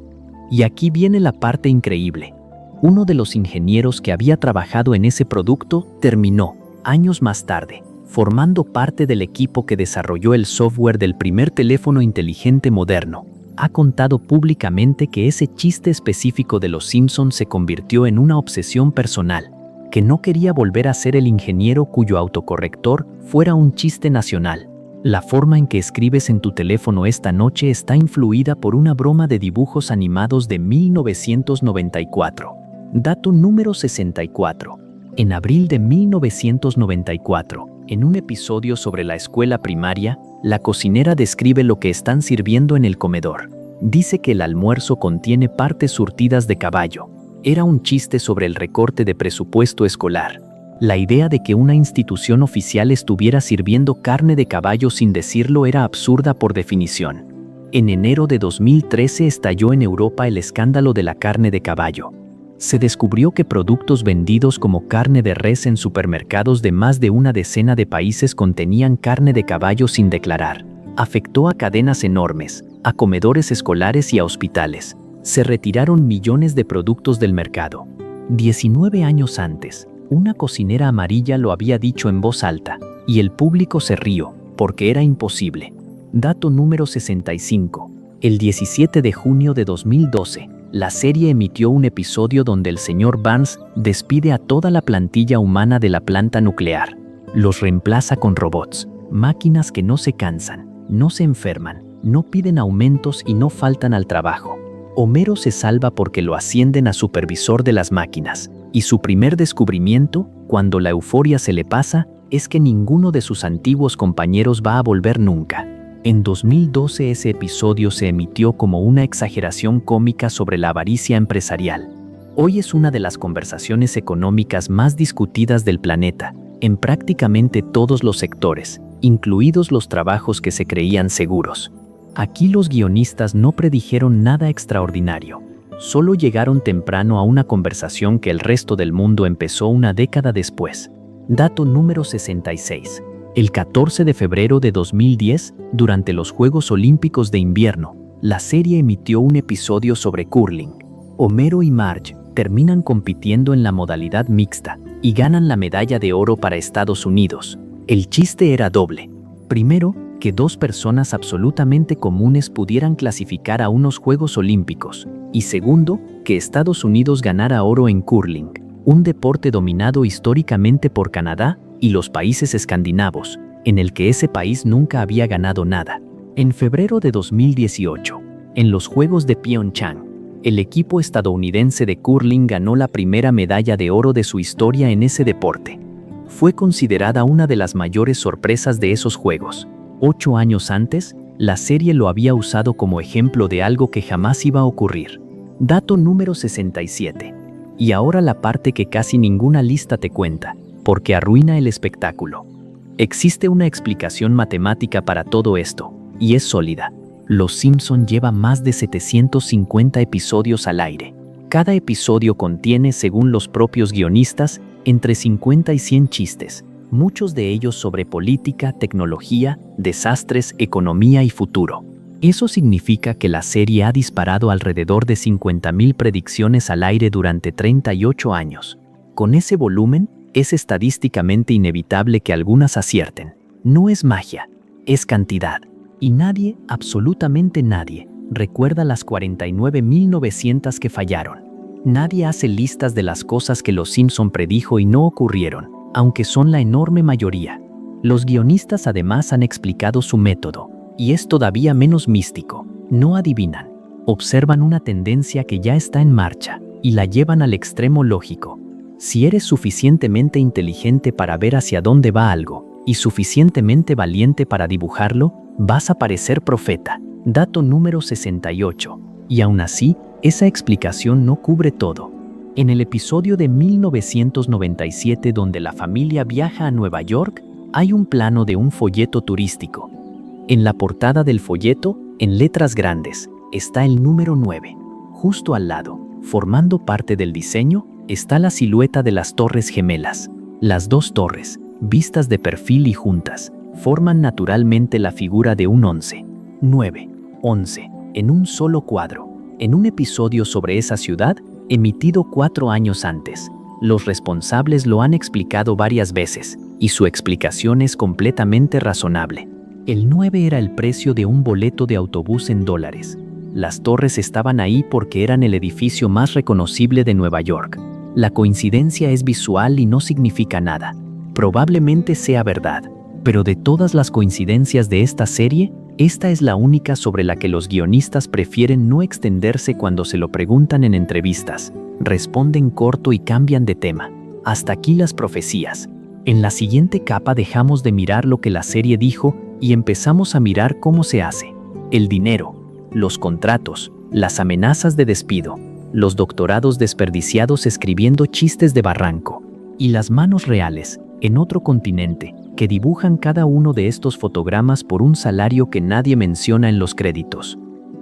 Y aquí viene la parte increíble. Uno de los ingenieros que había trabajado en ese producto terminó, años más tarde, formando parte del equipo que desarrolló el software del primer teléfono inteligente moderno. Ha contado públicamente que ese chiste específico de los Simpsons se convirtió en una obsesión personal, que no quería volver a ser el ingeniero cuyo autocorrector fuera un chiste nacional. La forma en que escribes en tu teléfono esta noche está influida por una broma de dibujos animados de 1994. Dato número 64. En abril de 1994, en un episodio sobre la escuela primaria, la cocinera describe lo que están sirviendo en el comedor. Dice que el almuerzo contiene partes surtidas de caballo. Era un chiste sobre el recorte de presupuesto escolar. La idea de que una institución oficial estuviera sirviendo carne de caballo sin decirlo era absurda por definición. En enero de 2013 estalló en Europa el escándalo de la carne de caballo. Se descubrió que productos vendidos como carne de res en supermercados de más de una decena de países contenían carne de caballo sin declarar. Afectó a cadenas enormes, a comedores escolares y a hospitales. Se retiraron millones de productos del mercado. 19 años antes, una cocinera amarilla lo había dicho en voz alta, y el público se rió, porque era imposible. Dato número 65. El 17 de junio de 2012, la serie emitió un episodio donde el señor Barnes despide a toda la plantilla humana de la planta nuclear. Los reemplaza con robots, máquinas que no se cansan, no se enferman, no piden aumentos y no faltan al trabajo. Homero se salva porque lo ascienden a supervisor de las máquinas, y su primer descubrimiento, cuando la euforia se le pasa, es que ninguno de sus antiguos compañeros va a volver nunca. En 2012 ese episodio se emitió como una exageración cómica sobre la avaricia empresarial. Hoy es una de las conversaciones económicas más discutidas del planeta, en prácticamente todos los sectores, incluidos los trabajos que se creían seguros. Aquí los guionistas no predijeron nada extraordinario. Solo llegaron temprano a una conversación que el resto del mundo empezó una década después. Dato número 66. El 14 de febrero de 2010, durante los Juegos Olímpicos de Invierno, la serie emitió un episodio sobre curling. Homero y Marge terminan compitiendo en la modalidad mixta y ganan la medalla de oro para Estados Unidos. El chiste era doble. Primero, que dos personas absolutamente comunes pudieran clasificar a unos Juegos Olímpicos. Y segundo, que Estados Unidos ganara oro en curling, un deporte dominado históricamente por Canadá y los países escandinavos, en el que ese país nunca había ganado nada. En febrero de 2018, en los Juegos de Pyeongchang, el equipo estadounidense de curling ganó la primera medalla de oro de su historia en ese deporte. Fue considerada una de las mayores sorpresas de esos Juegos. 8 años antes, la serie lo había usado como ejemplo de algo que jamás iba a ocurrir. Dato número 67. Y ahora la parte que casi ninguna lista te cuenta, porque arruina el espectáculo. Existe una explicación matemática para todo esto, y es sólida. Los Simpson lleva más de 750 episodios al aire. Cada episodio contiene, según los propios guionistas, entre 50 y 100 chistes, muchos de ellos sobre política, tecnología, desastres, economía y futuro. Eso significa que la serie ha disparado alrededor de 50.000 predicciones al aire durante 38 años. Con ese volumen, es estadísticamente inevitable que algunas acierten. No es magia, es cantidad. Y nadie, absolutamente nadie, recuerda las 49.900 que fallaron. Nadie hace listas de las cosas que Los Simpson predijo y no ocurrieron, aunque son la enorme mayoría. Los guionistas además han explicado su método, y es todavía menos místico. No adivinan, observan una tendencia que ya está en marcha, y la llevan al extremo lógico. Si eres suficientemente inteligente para ver hacia dónde va algo, y suficientemente valiente para dibujarlo, vas a parecer profeta. Dato número 68. Y aún así, esa explicación no cubre todo. En el episodio de 1997 donde la familia viaja a Nueva York, hay un plano de un folleto turístico. En la portada del folleto, en letras grandes, está el número 9. Justo al lado, formando parte del diseño, está la silueta de las Torres Gemelas. Las dos torres, vistas de perfil y juntas, forman naturalmente la figura de un 11. 9, 11, en un solo cuadro, en un episodio sobre esa ciudad, emitido 4 años antes. Los responsables lo han explicado varias veces, y su explicación es completamente razonable. El 9 era el precio de un boleto de autobús en dólares. Las torres estaban ahí porque eran el edificio más reconocible de Nueva York. La coincidencia es visual y no significa nada. Probablemente sea verdad, pero de todas las coincidencias de esta serie, esta es la única sobre la que los guionistas prefieren no extenderse cuando se lo preguntan en entrevistas. Responden corto y cambian de tema. Hasta aquí las profecías. En la siguiente capa dejamos de mirar lo que la serie dijo y empezamos a mirar cómo se hace. El dinero, los contratos, las amenazas de despido, los doctorados desperdiciados escribiendo chistes de barranco, y las manos reales, en otro continente, que dibujan cada uno de estos fotogramas por un salario que nadie menciona en los créditos.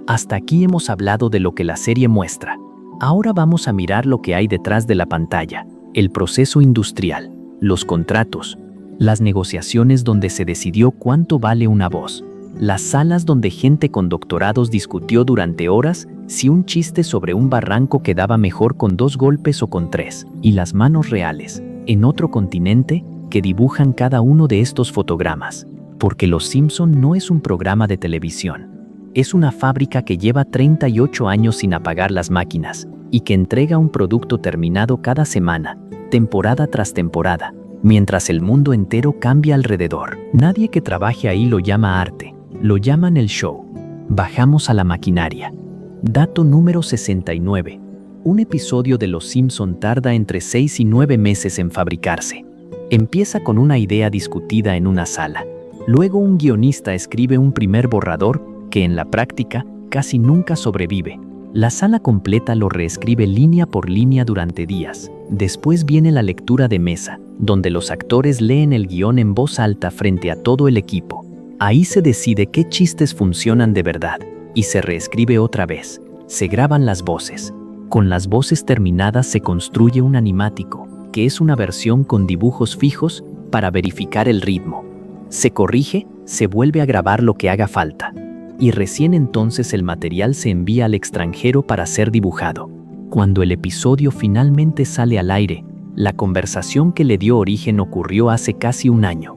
Hasta aquí hemos hablado de lo que la serie muestra. Ahora vamos a mirar lo que hay detrás de la pantalla, el proceso industrial, los contratos, las negociaciones donde se decidió cuánto vale una voz, las salas donde gente con doctorados discutió durante horas si un chiste sobre un barranco quedaba mejor con 2 golpes o con 3, y las manos reales, en otro continente, que dibujan cada uno de estos fotogramas. Porque Los Simpson no es un programa de televisión. Es una fábrica que lleva 38 años sin apagar las máquinas, y que entrega un producto terminado cada semana, temporada tras temporada, mientras el mundo entero cambia alrededor. Nadie que trabaje ahí lo llama arte, lo llaman el show. Bajamos a la maquinaria. Dato número 69. Un episodio de Los Simpson tarda entre 6 y 9 meses en fabricarse. Empieza con una idea discutida en una sala. Luego un guionista escribe un primer borrador que en la práctica casi nunca sobrevive. La sala completa lo reescribe línea por línea durante días. Después viene la lectura de mesa, donde los actores leen el guión en voz alta frente a todo el equipo. Ahí se decide qué chistes funcionan de verdad, y se reescribe otra vez. Se graban las voces. Con las voces terminadas se construye un animático, que es una versión con dibujos fijos para verificar el ritmo. Se corrige, se vuelve a grabar lo que haga falta. Y recién entonces el material se envía al extranjero para ser dibujado. Cuando el episodio finalmente sale al aire, la conversación que le dio origen ocurrió hace casi un año.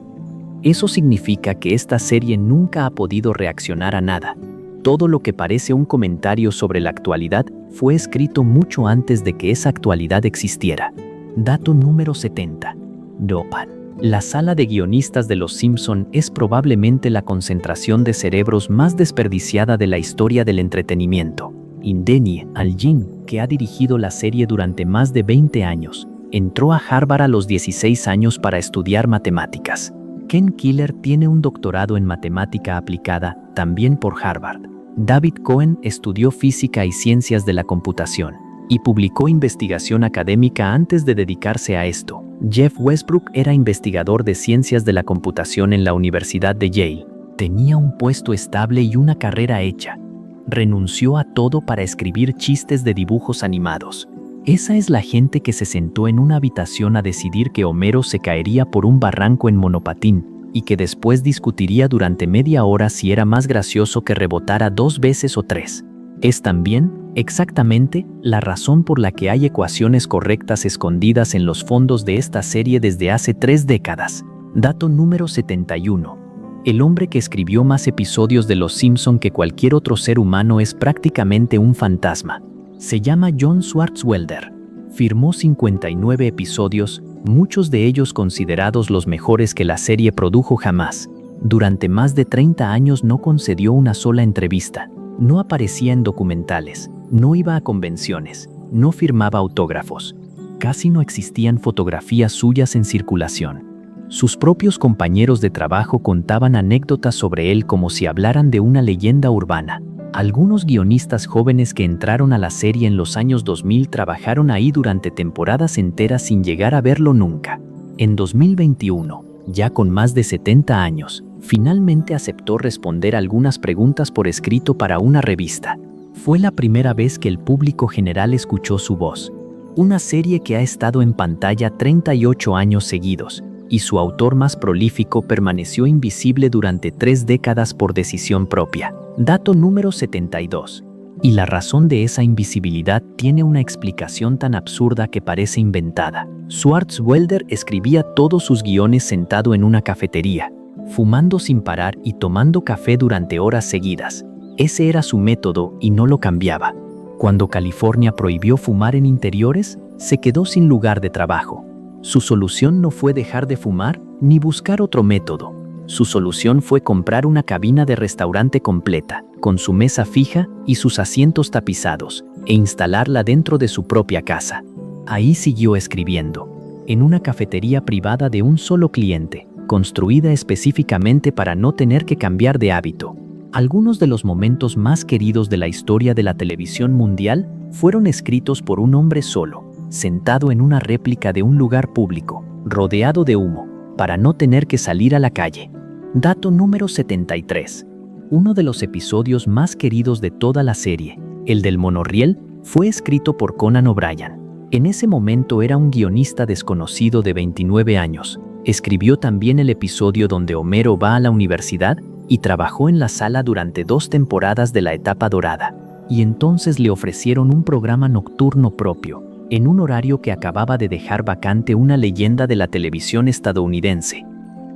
Eso significa que esta serie nunca ha podido reaccionar a nada. Todo lo que parece un comentario sobre la actualidad fue escrito mucho antes de que esa actualidad existiera. Dato número 70. Dopan. La sala de guionistas de Los Simpson es probablemente la concentración de cerebros más desperdiciada de la historia del entretenimiento. Indeni Al-Jin, que ha dirigido la serie durante más de 20 años, entró a Harvard a los 16 años para estudiar matemáticas. Ken Killer tiene un doctorado en matemática aplicada, también por Harvard. David Cohen estudió física y ciencias de la computación, y publicó investigación académica antes de dedicarse a esto. Jeff Westbrook era investigador de ciencias de la computación en la Universidad de Yale. Tenía un puesto estable y una carrera hecha. Renunció a todo para escribir chistes de dibujos animados. Esa es la gente que se sentó en una habitación a decidir que Homero se caería por un barranco en monopatín, y que después discutiría durante media hora si era más gracioso que rebotara 2 veces o 3. Es también, exactamente, la razón por la que hay ecuaciones correctas escondidas en los fondos de esta serie desde hace 3 décadas. Dato número 71. El hombre que escribió más episodios de Los Simpson que cualquier otro ser humano es prácticamente un fantasma. Se llama John Swartzwelder. Firmó 59 episodios, muchos de ellos considerados los mejores que la serie produjo jamás. Durante más de 30 años no concedió una sola entrevista, no aparecía en documentales, no iba a convenciones, no firmaba autógrafos. Casi no existían fotografías suyas en circulación. Sus propios compañeros de trabajo contaban anécdotas sobre él como si hablaran de una leyenda urbana. Algunos guionistas jóvenes que entraron a la serie en los años 2000 trabajaron ahí durante temporadas enteras sin llegar a verlo nunca. En 2021, ya con más de 70 años, finalmente aceptó responder algunas preguntas por escrito para una revista. Fue la primera vez que el público general escuchó su voz. Una serie que ha estado en pantalla 38 años seguidos, y su autor más prolífico permaneció invisible durante 3 décadas por decisión propia. Dato número 72. Y la razón de esa invisibilidad tiene una explicación tan absurda que parece inventada. Swartzwelder escribía todos sus guiones sentado en una cafetería, fumando sin parar y tomando café durante horas seguidas. Ese era su método y no lo cambiaba. Cuando California prohibió fumar en interiores, se quedó sin lugar de trabajo. Su solución no fue dejar de fumar ni buscar otro método. Su solución fue comprar una cabina de restaurante completa, con su mesa fija y sus asientos tapizados, e instalarla dentro de su propia casa. Ahí siguió escribiendo, en una cafetería privada de un solo cliente, construida específicamente para no tener que cambiar de hábito. Algunos de los momentos más queridos de la historia de la televisión mundial fueron escritos por un hombre solo, sentado en una réplica de un lugar público, rodeado de humo, para no tener que salir a la calle. Dato número 73. Uno de los episodios más queridos de toda la serie, el del monorriel, fue escrito por Conan O'Brien. En ese momento era un guionista desconocido de 29 años. Escribió también el episodio donde Homero va a la universidad y trabajó en la sala durante 2 temporadas de la etapa dorada. Y entonces le ofrecieron un programa nocturno propio, en un horario que acababa de dejar vacante una leyenda de la televisión estadounidense.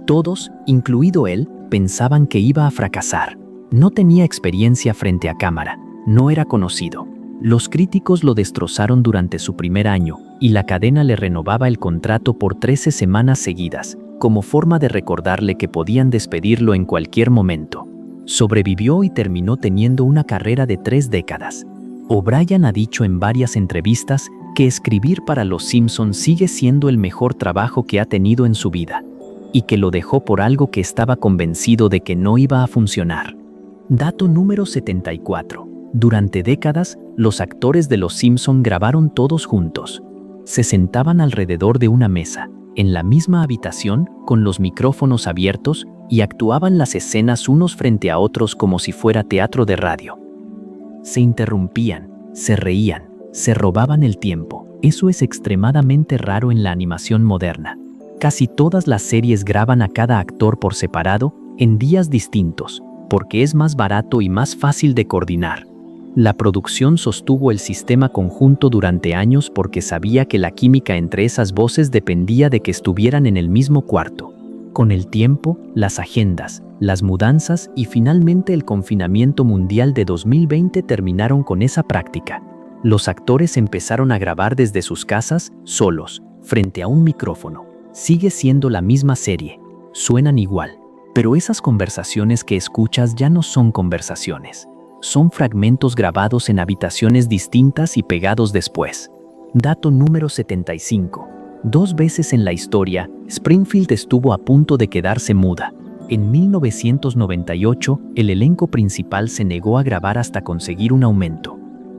Todos, incluido él, pensaban que iba a fracasar. No tenía experiencia frente a cámara, no era conocido. Los críticos lo destrozaron durante su primer año, y la cadena le renovaba el contrato por 13 semanas seguidas, como forma de recordarle que podían despedirlo en cualquier momento. Sobrevivió y terminó teniendo una carrera de 3 décadas. O'Brien ha dicho en varias entrevistas que escribir para Los Simpson sigue siendo el mejor trabajo que ha tenido en su vida, y que lo dejó por algo que estaba convencido de que no iba a funcionar. Dato número 74. Durante décadas, los actores de Los Simpson grabaron todos juntos. Se sentaban alrededor de una mesa, en la misma habitación, con los micrófonos abiertos, y actuaban las escenas unos frente a otros como si fuera teatro de radio. Se interrumpían, se reían, se robaban el tiempo. Eso es extremadamente raro en la animación moderna. Casi todas las series graban a cada actor por separado, en días distintos, porque es más barato y más fácil de coordinar. La producción sostuvo el sistema conjunto durante años porque sabía que la química entre esas voces dependía de que estuvieran en el mismo cuarto. Con el tiempo, las agendas, las mudanzas y finalmente el confinamiento mundial de 2020 terminaron con esa práctica. Los actores empezaron a grabar desde sus casas, solos, frente a un micrófono. Sigue siendo la misma serie, suenan igual, pero esas conversaciones que escuchas ya no son conversaciones. Son fragmentos grabados en habitaciones distintas y pegados después. Dato número 75. 2 veces en la historia, Springfield estuvo a punto de quedarse muda. En 1998, el elenco principal se negó a grabar hasta conseguir un aumento.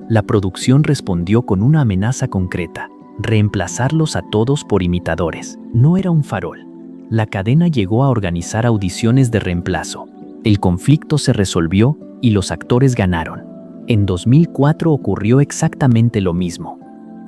La producción respondió con una amenaza concreta: reemplazarlos a todos por imitadores. No era un farol. La cadena llegó a organizar audiciones de reemplazo. El conflicto se resolvió y los actores ganaron. En 2004 ocurrió exactamente lo mismo.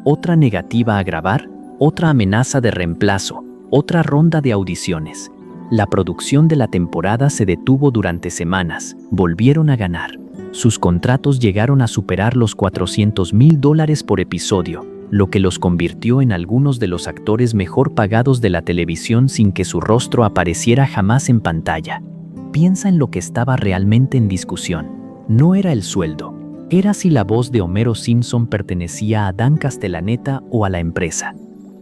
Otra negativa a grabar, otra amenaza de reemplazo, otra ronda de audiciones. La producción de la temporada se detuvo durante semanas. Volvieron a ganar. Sus contratos llegaron a superar los $400,000 por episodio, lo que los convirtió en algunos de los actores mejor pagados de la televisión sin que su rostro apareciera jamás en pantalla. Piensa en lo que estaba realmente en discusión. No era el sueldo, era si la voz de Homero Simpson pertenecía a Dan Castellaneta o a la empresa.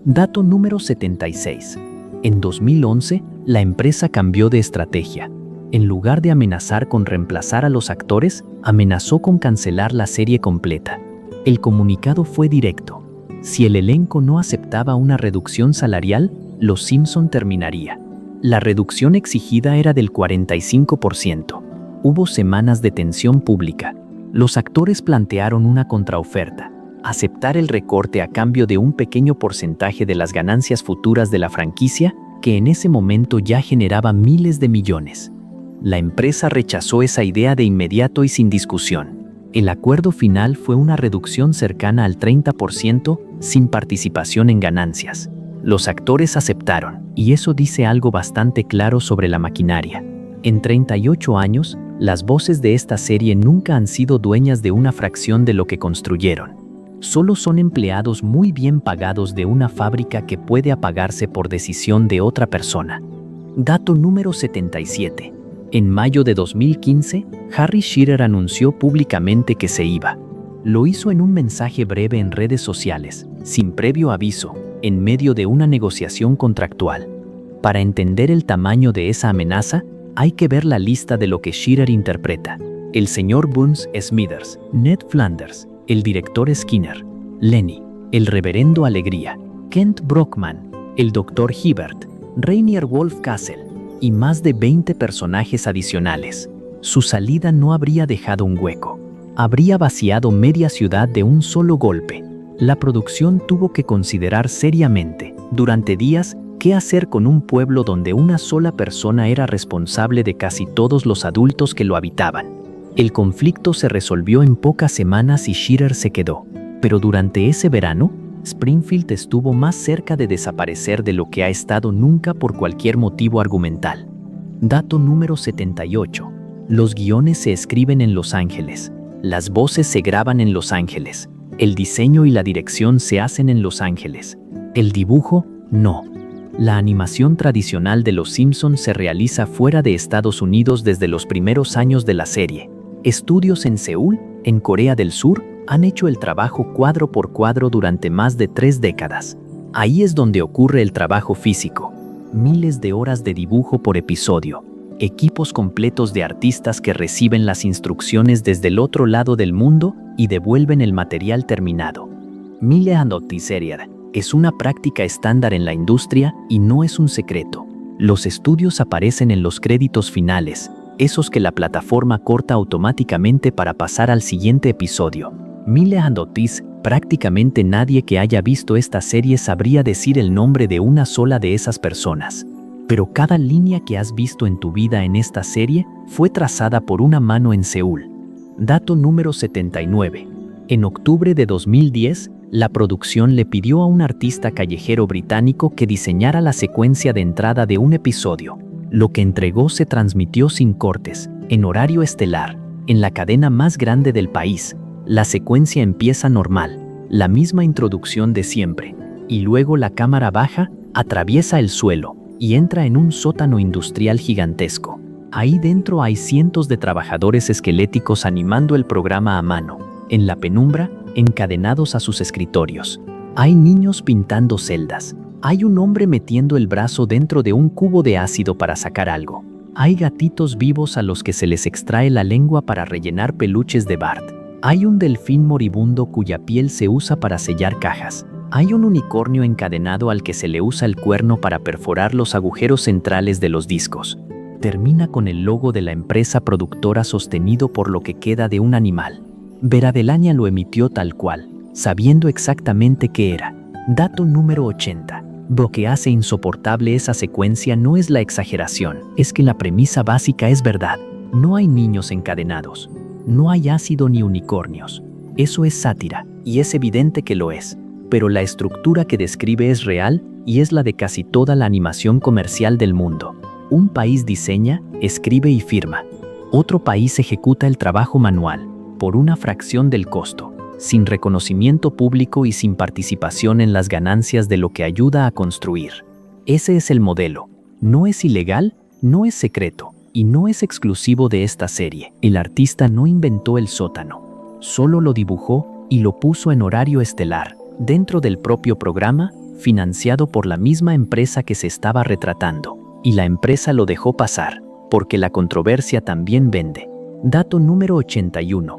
Dato número 76. En 2011, la empresa cambió de estrategia. En lugar de amenazar con reemplazar a los actores, amenazó con cancelar la serie completa. El comunicado fue directo. Si el elenco no aceptaba una reducción salarial, Los Simpson terminaría. La reducción exigida era del 45%. Hubo semanas de tensión pública. Los actores plantearon una contraoferta: aceptar el recorte a cambio de un pequeño porcentaje de las ganancias futuras de la franquicia, que en ese momento ya generaba miles de millones. La empresa rechazó esa idea de inmediato y sin discusión. El acuerdo final fue una reducción cercana al 30%, sin participación en ganancias. Los actores aceptaron, y eso dice algo bastante claro sobre la maquinaria. En 38 años, las voces de esta serie nunca han sido dueñas de una fracción de lo que construyeron. Solo son empleados muy bien pagados de una fábrica que puede apagarse por decisión de otra persona. Dato número 77. En mayo de 2015, Harry Shearer anunció públicamente que se iba. Lo hizo en un mensaje breve en redes sociales, sin previo aviso, en medio de una negociación contractual. Para entender el tamaño de esa amenaza, hay que ver la lista de lo que Shearer interpreta. El señor Burns Smithers, Ned Flanders, el director Skinner, Lenny, el reverendo Alegría, Kent Brockman, el doctor Hibbert, Rainier Wolfcastle, y más de 20 personajes adicionales. Su salida no habría dejado un hueco. Habría vaciado media ciudad de un solo golpe. La producción tuvo que considerar seriamente, durante días, qué hacer con un pueblo donde una sola persona era responsable de casi todos los adultos que lo habitaban. El conflicto se resolvió en pocas semanas y Shearer se quedó. Pero durante ese verano, Springfield estuvo más cerca de desaparecer de lo que ha estado nunca por cualquier motivo argumental. Dato número 78. Los guiones se escriben en Los Ángeles. Las voces se graban en Los Ángeles. El diseño y la dirección se hacen en Los Ángeles. El dibujo, no. La animación tradicional de Los Simpson se realiza fuera de Estados Unidos desde los primeros años de la serie. Estudios en Seúl, en Corea del Sur, han hecho el trabajo cuadro por cuadro durante más de 3 décadas. Ahí es donde ocurre el trabajo físico. Miles de horas de dibujo por episodio. Equipos completos de artistas que reciben las instrucciones desde el otro lado del mundo y devuelven el material terminado. Mille and Serie es una práctica estándar en la industria y no es un secreto. Los estudios aparecen en los créditos finales, esos que la plataforma corta automáticamente para pasar al siguiente episodio. Mille and Otis, prácticamente nadie que haya visto esta serie sabría decir el nombre de una sola de esas personas. Pero cada línea que has visto en tu vida en esta serie fue trazada por una mano en Seúl. Dato número 79. En octubre de 2010, la producción le pidió a un artista callejero británico que diseñara la secuencia de entrada de un episodio. Lo que entregó se transmitió sin cortes, en horario estelar, en la cadena más grande del país. La secuencia empieza normal, la misma introducción de siempre, y luego la cámara baja, atraviesa el suelo y entra en un sótano industrial gigantesco. Ahí dentro hay cientos de trabajadores esqueléticos animando el programa a mano, en la penumbra, encadenados a sus escritorios. Hay niños pintando celdas. Hay un hombre metiendo el brazo dentro de un cubo de ácido para sacar algo. Hay gatitos vivos a los que se les extrae la lengua para rellenar peluches de Bart. Hay un delfín moribundo cuya piel se usa para sellar cajas. Hay un unicornio encadenado al que se le usa el cuerno para perforar los agujeros centrales de los discos. Termina con el logo de la empresa productora sostenido por lo que queda de un animal. Veradelaña lo emitió tal cual, sabiendo exactamente qué era. Dato número 80. Lo que hace insoportable esa secuencia no es la exageración, es que la premisa básica es verdad. No hay niños encadenados. No hay ácido ni unicornios. Eso es sátira, y es evidente que lo es. Pero la estructura que describe es real y es la de casi toda la animación comercial del mundo. Un país diseña, escribe y firma. Otro país ejecuta el trabajo manual, por una fracción del costo, sin reconocimiento público y sin participación en las ganancias de lo que ayuda a construir. Ese es el modelo. No es ilegal, no es secreto, y no es exclusivo de esta serie. El artista no inventó el sótano, solo lo dibujó y lo puso en horario estelar, dentro del propio programa, financiado por la misma empresa que se estaba retratando. Y la empresa lo dejó pasar, porque la controversia también vende. Dato número 81.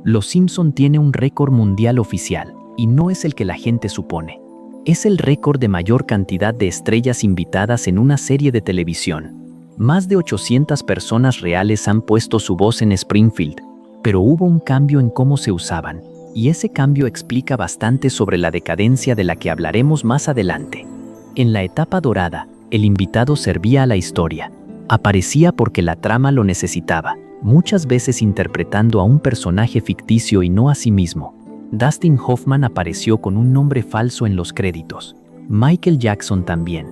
Los Simpson tiene un récord mundial oficial, y no es el que la gente supone. Es el récord de mayor cantidad de estrellas invitadas en una serie de televisión. Más de 800 personas reales han puesto su voz en Springfield, pero hubo un cambio en cómo se usaban, y ese cambio explica bastante sobre la decadencia de la que hablaremos más adelante. En la etapa dorada, el invitado servía a la historia. Aparecía porque la trama lo necesitaba, muchas veces interpretando a un personaje ficticio y no a sí mismo. Dustin Hoffman apareció con un nombre falso en los créditos. Michael Jackson también.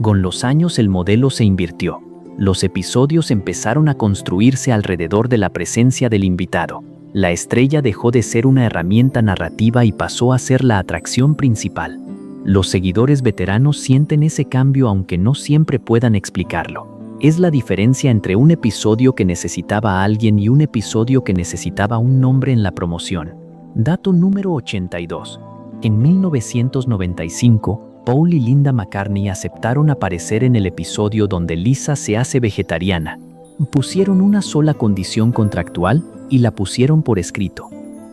Con los años el modelo se invirtió. Los episodios empezaron a construirse alrededor de la presencia del invitado. La estrella dejó de ser una herramienta narrativa y pasó a ser la atracción principal. Los seguidores veteranos sienten ese cambio aunque no siempre puedan explicarlo. Es la diferencia entre un episodio que necesitaba a alguien y un episodio que necesitaba un nombre en la promoción. Dato número 82. En 1995, Paul y Linda McCartney aceptaron aparecer en el episodio donde Lisa se hace vegetariana. Pusieron una sola condición contractual y la pusieron por escrito.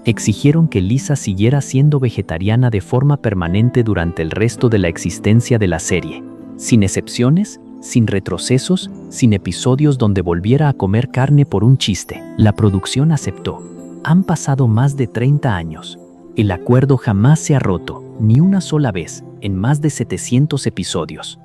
Exigieron que Lisa siguiera siendo vegetariana de forma permanente durante el resto de la existencia de la serie, sin excepciones, sin retrocesos, sin episodios donde volviera a comer carne por un chiste. La producción aceptó. Han pasado más de 30 años. El acuerdo jamás se ha roto, ni una sola vez, en más de 700 episodios.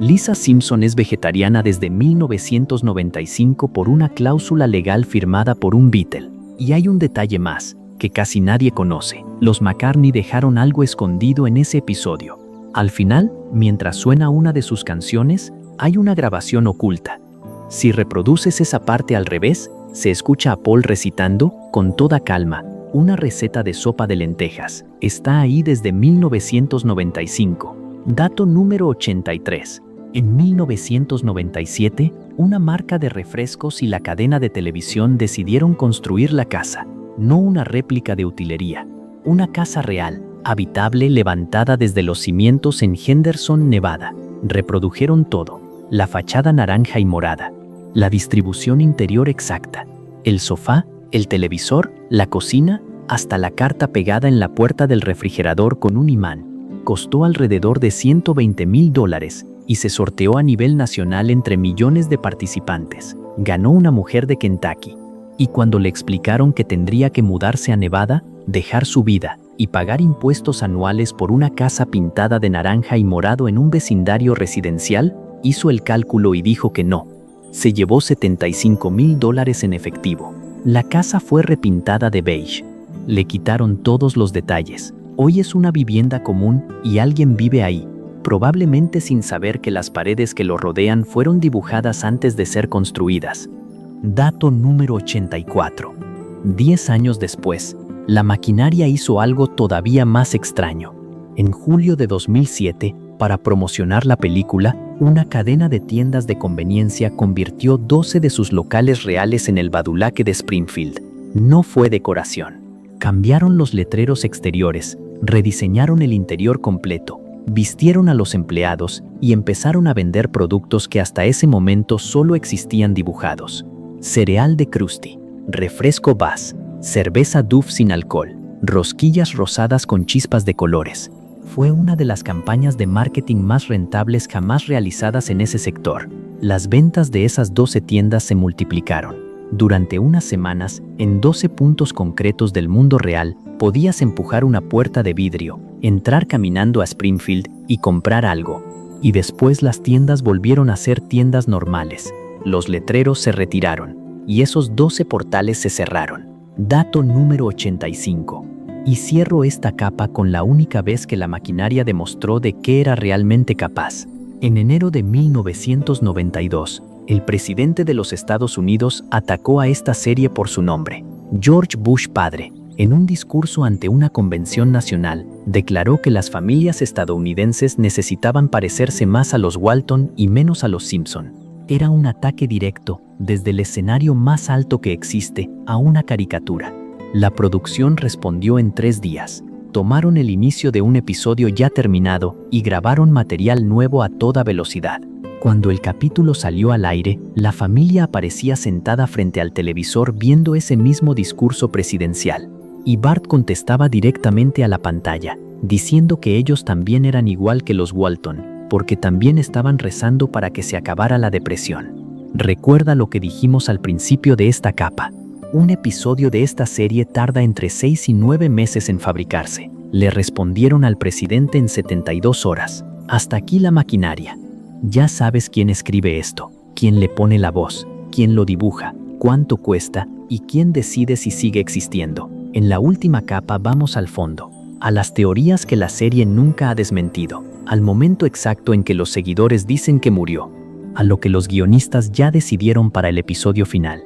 Lisa Simpson es vegetariana desde 1995 por una cláusula legal firmada por un Beatle. Y hay un detalle más, que casi nadie conoce. Los McCartney dejaron algo escondido en ese episodio. Al final, mientras suena una de sus canciones, hay una grabación oculta. Si reproduces esa parte al revés, se escucha a Paul recitando, con toda calma, una receta de sopa de lentejas. Está ahí desde 1995. Dato número 83. En 1997, una marca de refrescos y la cadena de televisión decidieron construir la casa, no una réplica de utilería. Una casa real, habitable, levantada desde los cimientos en Henderson, Nevada. Reprodujeron todo. La fachada naranja y morada, la distribución interior exacta, el sofá, el televisor, la cocina, hasta la carta pegada en la puerta del refrigerador con un imán. Costó alrededor de $120,000 y se sorteó a nivel nacional entre millones de participantes. Ganó una mujer de Kentucky. Y cuando le explicaron que tendría que mudarse a Nevada, dejar su vida y pagar impuestos anuales por una casa pintada de naranja y morado en un vecindario residencial, hizo el cálculo y dijo que no. Se llevó $75,000 en efectivo. La casa fue repintada de beige. Le quitaron todos los detalles. Hoy es una vivienda común y alguien vive ahí, probablemente sin saber que las paredes que lo rodean fueron dibujadas antes de ser construidas. Dato número 84. 10 años después, la maquinaria hizo algo todavía más extraño. En julio de 2007, para promocionar la película, una cadena de tiendas de conveniencia convirtió 12 de sus locales reales en el Badulaque de Springfield. No fue decoración. Cambiaron los letreros exteriores, rediseñaron el interior completo, vistieron a los empleados y empezaron a vender productos que hasta ese momento solo existían dibujados. Cereal de Krusty, refresco Buzz, cerveza Duff sin alcohol, rosquillas rosadas con chispas de colores. Fue una de las campañas de marketing más rentables jamás realizadas en ese sector. Las ventas de esas 12 tiendas se multiplicaron. Durante unas semanas, en 12 puntos concretos del mundo real, podías empujar una puerta de vidrio, entrar caminando a Springfield y comprar algo. Y después las tiendas volvieron a ser tiendas normales. Los letreros se retiraron y esos 12 portales se cerraron. Dato número 85. Y cierro esta capa con la única vez que la maquinaria demostró de qué era realmente capaz. En enero de 1992, el presidente de los Estados Unidos atacó a esta serie por su nombre. George Bush padre, en un discurso ante una convención nacional, declaró que las familias estadounidenses necesitaban parecerse más a los Walton y menos a los Simpson. Era un ataque directo, desde el escenario más alto que existe, a una caricatura. La producción respondió en 3 días. Tomaron el inicio de un episodio ya terminado y grabaron material nuevo a toda velocidad. Cuando el capítulo salió al aire, la familia aparecía sentada frente al televisor viendo ese mismo discurso presidencial. Y Bart contestaba directamente a la pantalla, diciendo que ellos también eran igual que los Walton, porque también estaban rezando para que se acabara la depresión. Recuerda lo que dijimos al principio de esta capa. Un episodio de esta serie tarda entre 6 y 9 meses en fabricarse. Le respondieron al presidente en 72 horas. Hasta aquí la maquinaria. Ya sabes quién escribe esto, quién le pone la voz, quién lo dibuja, cuánto cuesta y quién decide si sigue existiendo. En la última capa vamos al fondo, a las teorías que la serie nunca ha desmentido, al momento exacto en que los seguidores dicen que murió, a lo que los guionistas ya decidieron para el episodio final.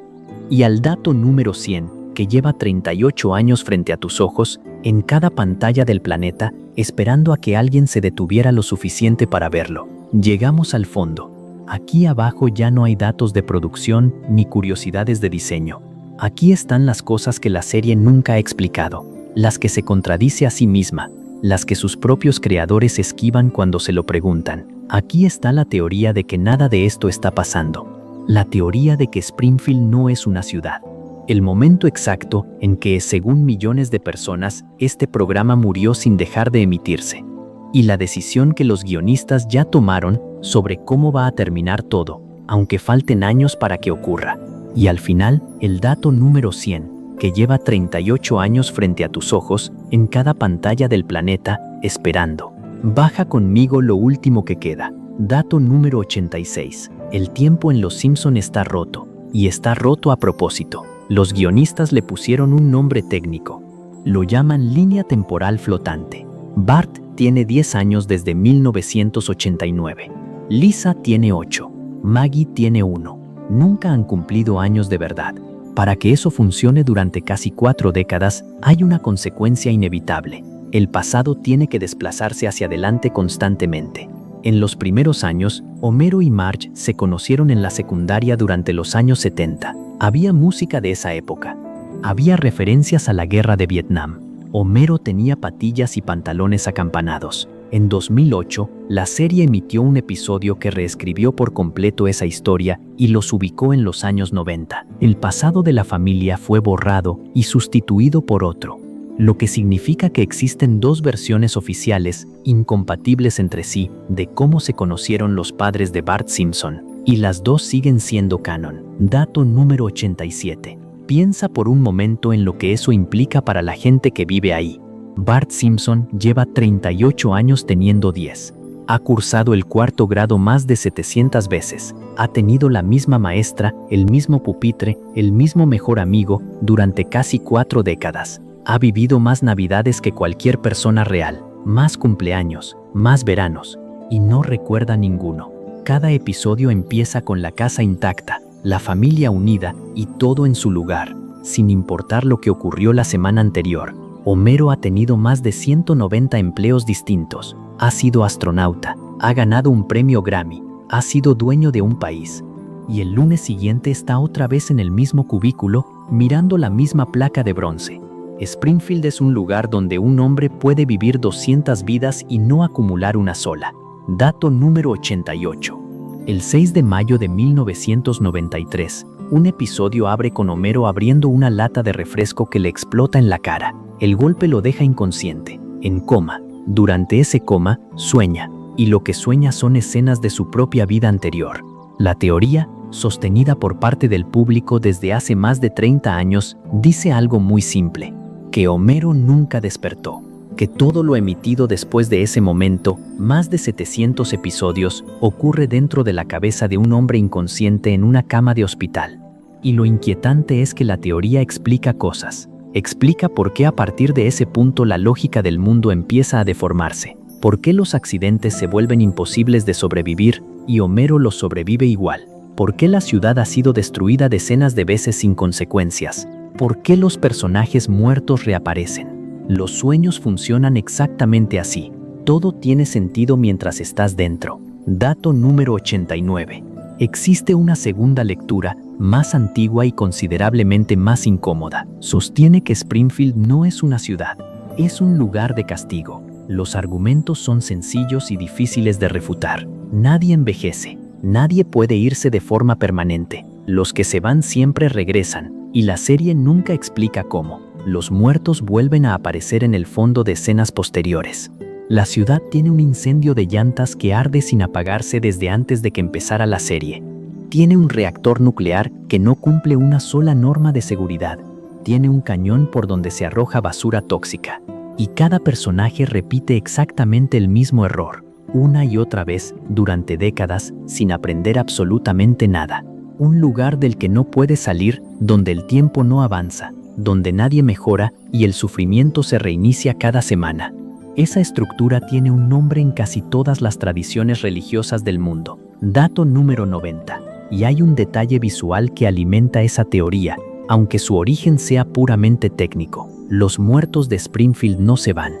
Y al dato número 100, que lleva 38 años frente a tus ojos, en cada pantalla del planeta, esperando a que alguien se detuviera lo suficiente para verlo. Llegamos al fondo. Aquí abajo ya no hay datos de producción ni curiosidades de diseño. Aquí están las cosas que la serie nunca ha explicado, las que se contradice a sí misma, las que sus propios creadores esquivan cuando se lo preguntan. Aquí está la teoría de que nada de esto está pasando. La teoría de que Springfield no es una ciudad. El momento exacto en que, según millones de personas, este programa murió sin dejar de emitirse. Y la decisión que los guionistas ya tomaron sobre cómo va a terminar todo, aunque falten años para que ocurra. Y al final, el dato número 100, que lleva 38 años frente a tus ojos, en cada pantalla del planeta, esperando. Baja conmigo lo último que queda. Dato número 86. El tiempo en Los Simpson está roto, y está roto a propósito. Los guionistas le pusieron un nombre técnico. Lo llaman línea temporal flotante. Bart tiene 10 años desde 1989. Lisa tiene 8. Maggie tiene 1. Nunca han cumplido años de verdad. Para que eso funcione durante casi 4 décadas, hay una consecuencia inevitable. El pasado tiene que desplazarse hacia adelante constantemente. En los primeros años, Homero y Marge se conocieron en la secundaria durante los años 70. Había música de esa época. Había referencias a la guerra de Vietnam. Homero tenía patillas y pantalones acampanados. En 2008, la serie emitió un episodio que reescribió por completo esa historia y los ubicó en los años 90. El pasado de la familia fue borrado y sustituido por otro, lo que significa que existen 2 versiones oficiales, incompatibles entre sí, de cómo se conocieron los padres de Bart Simpson, y las 2 siguen siendo canon. Dato número 87. Piensa por un momento en lo que eso implica para la gente que vive ahí. Bart Simpson lleva 38 años teniendo 10. Ha cursado el 4º grado más de 700 veces. Ha tenido la misma maestra, el mismo pupitre, el mismo mejor amigo, durante casi 4 décadas. Ha vivido más navidades que cualquier persona real, más cumpleaños, más veranos, y no recuerda ninguno. Cada episodio empieza con la casa intacta, la familia unida y todo en su lugar, sin importar lo que ocurrió la semana anterior. Homero ha tenido más de 190 empleos distintos, ha sido astronauta, ha ganado un premio Grammy, ha sido dueño de un país. Y el lunes siguiente está otra vez en el mismo cubículo, mirando la misma placa de bronce. Springfield es un lugar donde un hombre puede vivir 200 vidas y no acumular una sola. Dato número 88. El 6 de mayo de 1993, un episodio abre con Homero abriendo una lata de refresco que le explota en la cara. El golpe lo deja inconsciente, en coma. Durante ese coma, sueña, y lo que sueña son escenas de su propia vida anterior. La teoría, sostenida por parte del público desde hace más de 30 años, dice algo muy simple: que Homero nunca despertó, que todo lo emitido después de ese momento, más de 700 episodios, ocurre dentro de la cabeza de un hombre inconsciente en una cama de hospital. Y lo inquietante es que la teoría explica cosas. Explica por qué a partir de ese punto la lógica del mundo empieza a deformarse, por qué los accidentes se vuelven imposibles de sobrevivir y Homero los sobrevive igual. ¿Por qué la ciudad ha sido destruida decenas de veces sin consecuencias? ¿Por qué los personajes muertos reaparecen? Los sueños funcionan exactamente así. Todo tiene sentido mientras estás dentro. Dato número 89. Existe una segunda lectura, más antigua y considerablemente más incómoda. Sostiene que Springfield no es una ciudad, es un lugar de castigo. Los argumentos son sencillos y difíciles de refutar. Nadie envejece, nadie puede irse de forma permanente. Los que se van siempre regresan, y la serie nunca explica cómo. Los muertos vuelven a aparecer en el fondo de escenas posteriores. La ciudad tiene un incendio de llantas que arde sin apagarse desde antes de que empezara la serie. Tiene un reactor nuclear que no cumple una sola norma de seguridad. Tiene un cañón por donde se arroja basura tóxica. Y cada personaje repite exactamente el mismo error, una y otra vez, durante décadas, sin aprender absolutamente nada. Un lugar del que no puedes salir, donde el tiempo no avanza, donde nadie mejora y el sufrimiento se reinicia cada semana. Esa estructura tiene un nombre en casi todas las tradiciones religiosas del mundo. Dato número 90. Y hay un detalle visual que alimenta esa teoría, aunque su origen sea puramente técnico. Los muertos de Springfield no se van.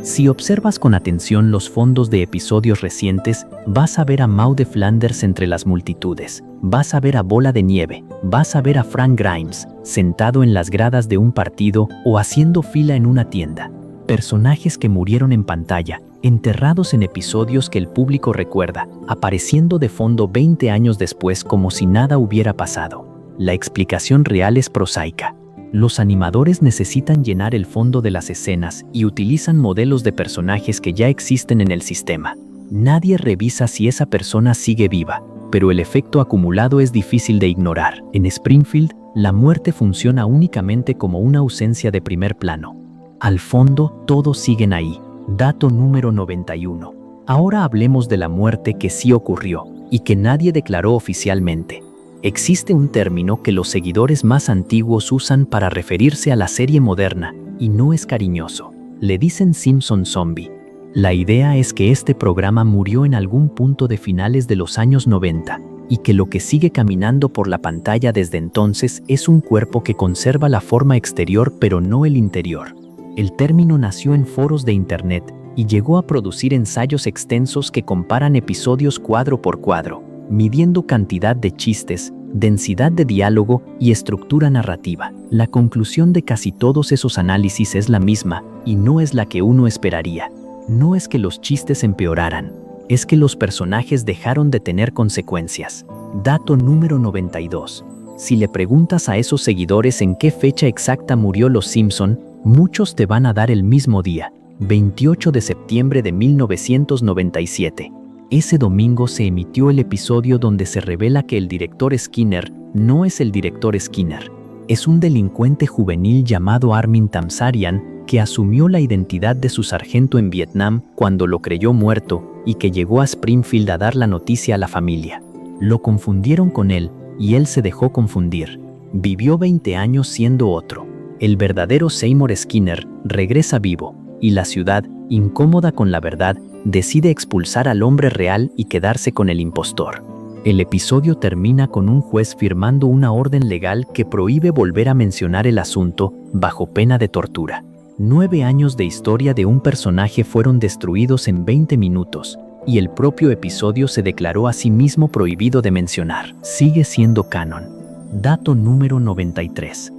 Si observas con atención los fondos de episodios recientes, vas a ver a Maud de Flanders entre las multitudes, vas a ver a Bola de Nieve, vas a ver a Frank Grimes, sentado en las gradas de un partido o haciendo fila en una tienda. Personajes que murieron en pantalla, enterrados en episodios que el público recuerda, apareciendo de fondo 20 años después como si nada hubiera pasado. La explicación real es prosaica. Los animadores necesitan llenar el fondo de las escenas y utilizan modelos de personajes que ya existen en el sistema. Nadie revisa si esa persona sigue viva, pero el efecto acumulado es difícil de ignorar. En Springfield, la muerte funciona únicamente como una ausencia de primer plano. Al fondo, todos siguen ahí. Dato número 91. Ahora hablemos de la muerte que sí ocurrió y que nadie declaró oficialmente. Existe un término que los seguidores más antiguos usan para referirse a la serie moderna, y no es cariñoso. Le dicen Simpson Zombie. La idea es que este programa murió en algún punto de finales de los años 90, y que lo que sigue caminando por la pantalla desde entonces es un cuerpo que conserva la forma exterior pero no el interior. El término nació en foros de internet y llegó a producir ensayos extensos que comparan episodios cuadro por cuadro, midiendo cantidad de chistes, densidad de diálogo y estructura narrativa. La conclusión de casi todos esos análisis es la misma, y no es la que uno esperaría. No es que los chistes empeoraran, es que los personajes dejaron de tener consecuencias. Dato número 92. Si le preguntas a esos seguidores en qué fecha exacta murió Los Simpson, muchos te van a dar el mismo día, 28 de septiembre de 1997. Ese domingo se emitió el episodio donde se revela que el director Skinner no es el director Skinner. Es un delincuente juvenil llamado Armin Tamsarian que asumió la identidad de su sargento en Vietnam cuando lo creyó muerto y que llegó a Springfield a dar la noticia a la familia. Lo confundieron con él y él se dejó confundir. Vivió 20 años siendo otro. El verdadero Seymour Skinner regresa vivo y la ciudad, incómoda con la verdad, decide expulsar al hombre real y quedarse con el impostor. El episodio termina con un juez firmando una orden legal que prohíbe volver a mencionar el asunto bajo pena de tortura. 9 años de historia de un personaje fueron destruidos en 20 minutos, y el propio episodio se declaró a sí mismo prohibido de mencionar. Sigue siendo canon. Dato número 93.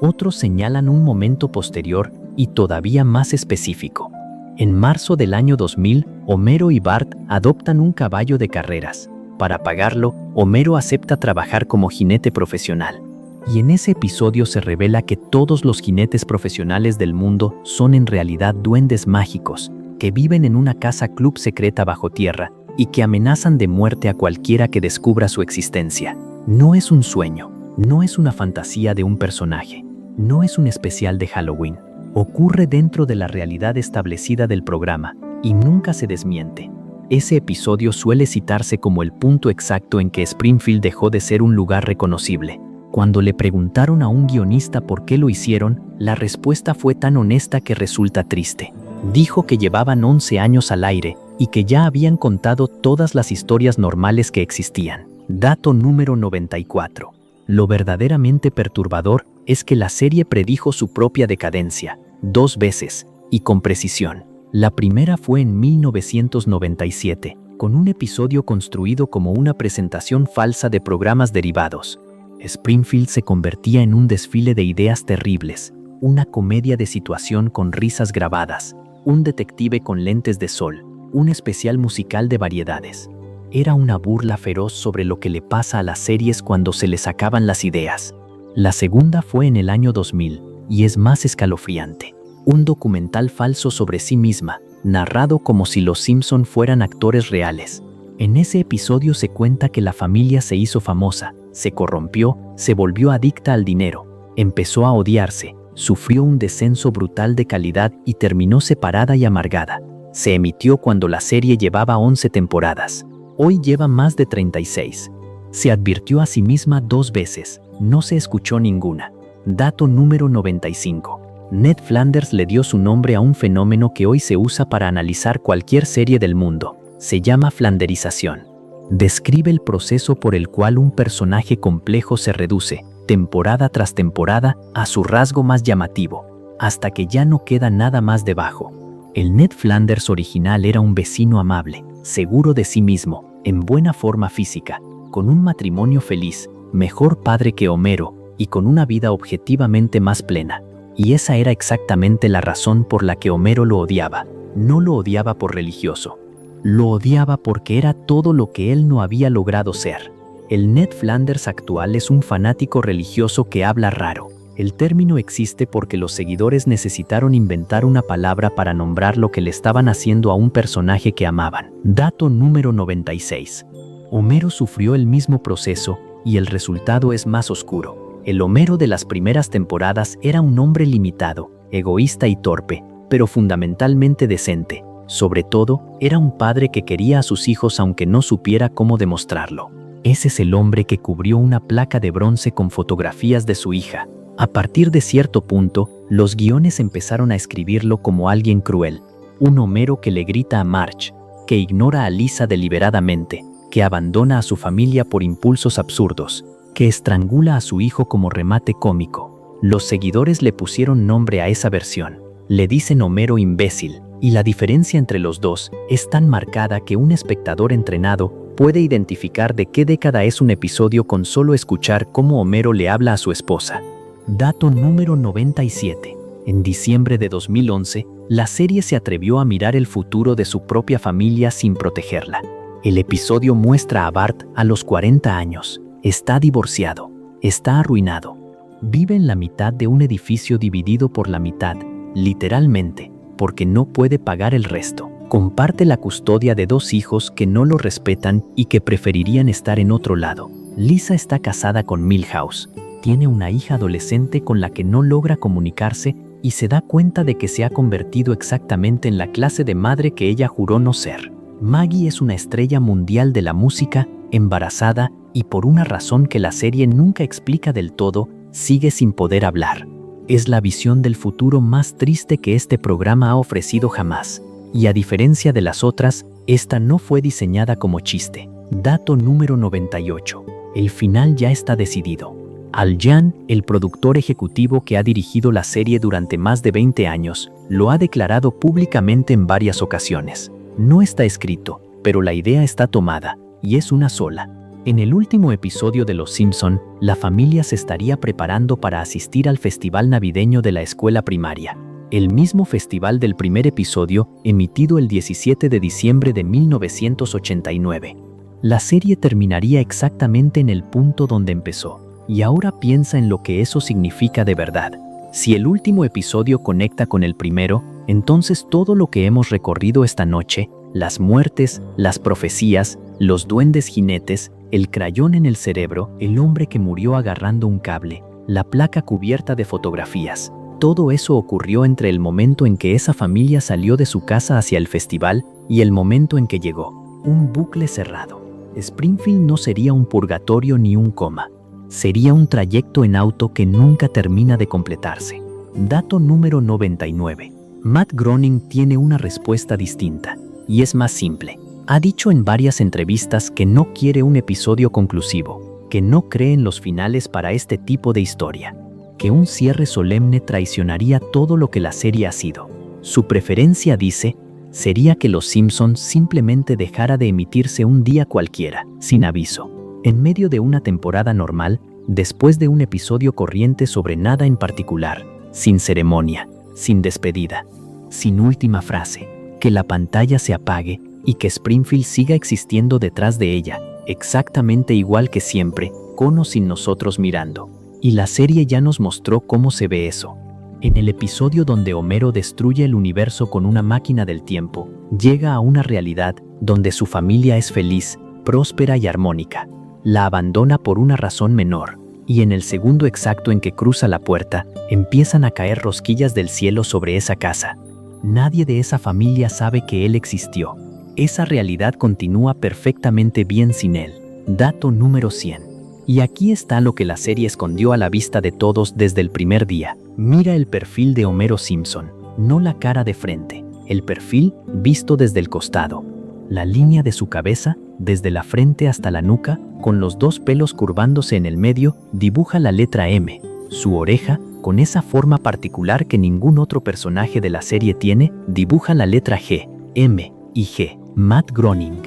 Otros señalan un momento posterior y todavía más específico. En marzo del año 2000, Homero y Bart adoptan un caballo de carreras. Para pagarlo, Homero acepta trabajar como jinete profesional. Y en ese episodio se revela que todos los jinetes profesionales del mundo son en realidad duendes mágicos, que viven en una casa club secreta bajo tierra y que amenazan de muerte a cualquiera que descubra su existencia. No es un sueño, no es una fantasía de un personaje, no es un especial de Halloween. Ocurre dentro de la realidad establecida del programa y nunca se desmiente. Ese episodio suele citarse como el punto exacto en que Springfield dejó de ser un lugar reconocible. Cuando le preguntaron a un guionista por qué lo hicieron, la respuesta fue tan honesta que resulta triste. Dijo que llevaban 11 años al aire y que ya habían contado todas las historias normales que existían. Dato número 94. Lo verdaderamente perturbador es que la serie predijo su propia decadencia, 2 veces, y con precisión. La primera fue en 1997, con un episodio construido como una presentación falsa de programas derivados. Springfield se convertía en un desfile de ideas terribles, una comedia de situación con risas grabadas, un detective con lentes de sol, un especial musical de variedades. Era una burla feroz sobre lo que le pasa a las series cuando se les acaban las ideas. La segunda fue en el año 2000, y es más escalofriante. Un documental falso sobre sí misma, narrado como si los Simpson fueran actores reales. En ese episodio se cuenta que la familia se hizo famosa, se corrompió, se volvió adicta al dinero, empezó a odiarse, sufrió un descenso brutal de calidad y terminó separada y amargada. Se emitió cuando la serie llevaba 11 temporadas. Hoy lleva más de 36. Se advirtió a sí misma 2 veces, no se escuchó ninguna. Dato número 95. Ned Flanders le dio su nombre a un fenómeno que hoy se usa para analizar cualquier serie del mundo. Se llama flanderización. Describe el proceso por el cual un personaje complejo se reduce, temporada tras temporada, a su rasgo más llamativo, hasta que ya no queda nada más debajo. El Ned Flanders original era un vecino amable, seguro de sí mismo, en buena forma física, con un matrimonio feliz, mejor padre que Homero, y con una vida objetivamente más plena. Y esa era exactamente la razón por la que Homero lo odiaba. No lo odiaba por religioso. Lo odiaba porque era todo lo que él no había logrado ser. El Ned Flanders actual es un fanático religioso que habla raro. El término existe porque los seguidores necesitaron inventar una palabra para nombrar lo que le estaban haciendo a un personaje que amaban. Dato número 96. Homero sufrió el mismo proceso y el resultado es más oscuro. El Homero de las primeras temporadas era un hombre limitado, egoísta y torpe, pero fundamentalmente decente. Sobre todo, era un padre que quería a sus hijos aunque no supiera cómo demostrarlo. Ese es el hombre que cubrió una placa de bronce con fotografías de su hija. A partir de cierto punto, los guiones empezaron a escribirlo como alguien cruel, un Homero que le grita a Marge, que ignora a Lisa deliberadamente, que abandona a su familia por impulsos absurdos, que estrangula a su hijo como remate cómico. Los seguidores le pusieron nombre a esa versión. Le dicen Homero imbécil, y la diferencia entre los dos es tan marcada que un espectador entrenado puede identificar de qué década es un episodio con solo escuchar cómo Homero le habla a su esposa. Dato número 97. En diciembre de 2011, la serie se atrevió a mirar el futuro de su propia familia sin protegerla. El episodio muestra a Bart a los 40 años. Está divorciado. Está arruinado. Vive en la mitad de un edificio dividido por la mitad, literalmente, porque no puede pagar el resto. Comparte la custodia de 2 hijos que no lo respetan y que preferirían estar en otro lado. Lisa está casada con Milhouse. Tiene una hija adolescente con la que no logra comunicarse y se da cuenta de que se ha convertido exactamente en la clase de madre que ella juró no ser. Maggie es una estrella mundial de la música, embarazada y por una razón que la serie nunca explica del todo, sigue sin poder hablar. Es la visión del futuro más triste que este programa ha ofrecido jamás. Y a diferencia de las otras, esta no fue diseñada como chiste. Dato número 98. El final ya está decidido. Al Jean, el productor ejecutivo que ha dirigido la serie durante más de 20 años, lo ha declarado públicamente en varias ocasiones. No está escrito, pero la idea está tomada, y es una sola. En el último episodio de Los Simpson, la familia se estaría preparando para asistir al festival navideño de la escuela primaria. El mismo festival del primer episodio, emitido el 17 de diciembre de 1989. La serie terminaría exactamente en el punto donde empezó. Y ahora piensa en lo que eso significa de verdad. Si el último episodio conecta con el primero, entonces todo lo que hemos recorrido esta noche, las muertes, las profecías, los duendes jinetes, el crayón en el cerebro, el hombre que murió agarrando un cable, la placa cubierta de fotografías, todo eso ocurrió entre el momento en que esa familia salió de su casa hacia el festival y el momento en que llegó. Un bucle cerrado. Springfield no sería un purgatorio ni un coma. Sería un trayecto en auto que nunca termina de completarse. Dato número 99. Matt Groening tiene una respuesta distinta, y es más simple. Ha dicho en varias entrevistas que no quiere un episodio conclusivo, que no cree en los finales para este tipo de historia, que un cierre solemne traicionaría todo lo que la serie ha sido. Su preferencia, dice, sería que Los Simpson simplemente dejara de emitirse un día cualquiera, sin aviso, en medio de una temporada normal, después de un episodio corriente sobre nada en particular, sin ceremonia, sin despedida, sin última frase, que la pantalla se apague y que Springfield siga existiendo detrás de ella, exactamente igual que siempre, con o sin nosotros mirando. Y la serie ya nos mostró cómo se ve eso. En el episodio donde Homero destruye el universo con una máquina del tiempo, llega a una realidad donde su familia es feliz, próspera y armónica. La abandona por una razón menor, y en el segundo exacto en que cruza la puerta, empiezan a caer rosquillas del cielo sobre esa casa. Nadie de esa familia sabe que él existió. Esa realidad continúa perfectamente bien sin él. Dato número 100. Y aquí está lo que la serie escondió a la vista de todos desde el primer día. Mira el perfil de Homero Simpson, no la cara de frente. El perfil visto desde el costado. La línea de su cabeza, desde la frente hasta la nuca, con los dos pelos curvándose en el medio, dibuja la letra M. Su oreja, con esa forma particular que ningún otro personaje de la serie tiene, dibuja la letra G, M y G. Matt Groening,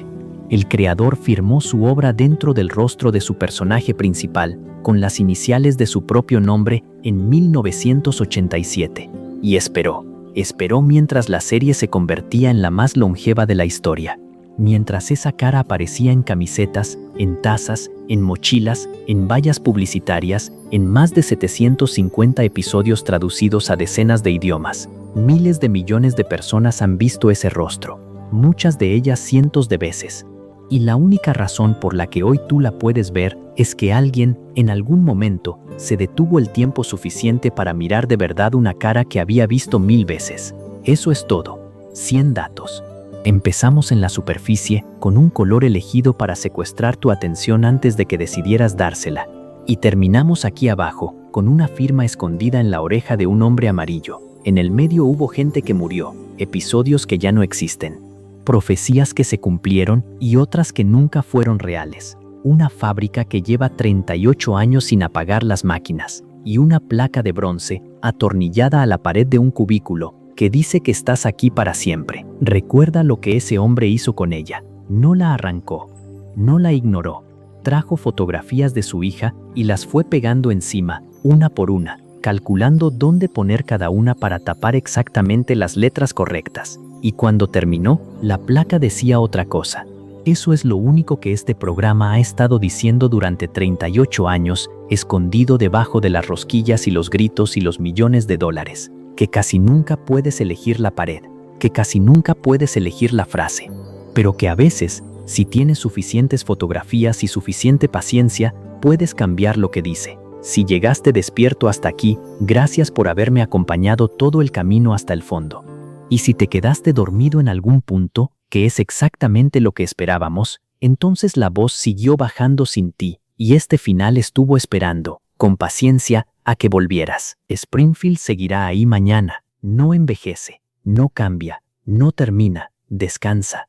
el creador, firmó su obra dentro del rostro de su personaje principal, con las iniciales de su propio nombre, en 1987. Y esperó mientras la serie se convertía en la más longeva de la historia. Mientras esa cara aparecía en camisetas, en tazas, en mochilas, en vallas publicitarias, en más de 750 episodios traducidos a decenas de idiomas. Miles de millones de personas han visto ese rostro, muchas de ellas cientos de veces. Y la única razón por la que hoy tú la puedes ver es que alguien, en algún momento, se detuvo el tiempo suficiente para mirar de verdad una cara que había visto 1000 veces. Eso es todo. 100 datos. Empezamos en la superficie, con un color elegido para secuestrar tu atención antes de que decidieras dársela. Y terminamos aquí abajo, con una firma escondida en la oreja de un hombre amarillo. En el medio hubo gente que murió, episodios que ya no existen. Profecías que se cumplieron y otras que nunca fueron reales. Una fábrica que lleva 38 años sin apagar las máquinas. Y una placa de bronce, atornillada a la pared de un cubículo, que dice que estás aquí para siempre. Recuerda lo que ese hombre hizo con ella. No la arrancó. No la ignoró. Trajo fotografías de su hija y las fue pegando encima, una por una, calculando dónde poner cada una para tapar exactamente las letras correctas. Y cuando terminó, la placa decía otra cosa. Eso es lo único que este programa ha estado diciendo durante 38 años, escondido debajo de las rosquillas y los gritos y los millones de dólares. Que casi nunca puedes elegir la pared, que casi nunca puedes elegir la frase. Pero que a veces, si tienes suficientes fotografías y suficiente paciencia, puedes cambiar lo que dice. Si llegaste despierto hasta aquí, gracias por haberme acompañado todo el camino hasta el fondo. Y si te quedaste dormido en algún punto, que es exactamente lo que esperábamos, entonces la voz siguió bajando sin ti, y este final estuvo esperando, con paciencia, a que volvieras. Springfield seguirá ahí mañana, no envejece, no cambia, no termina, descansa.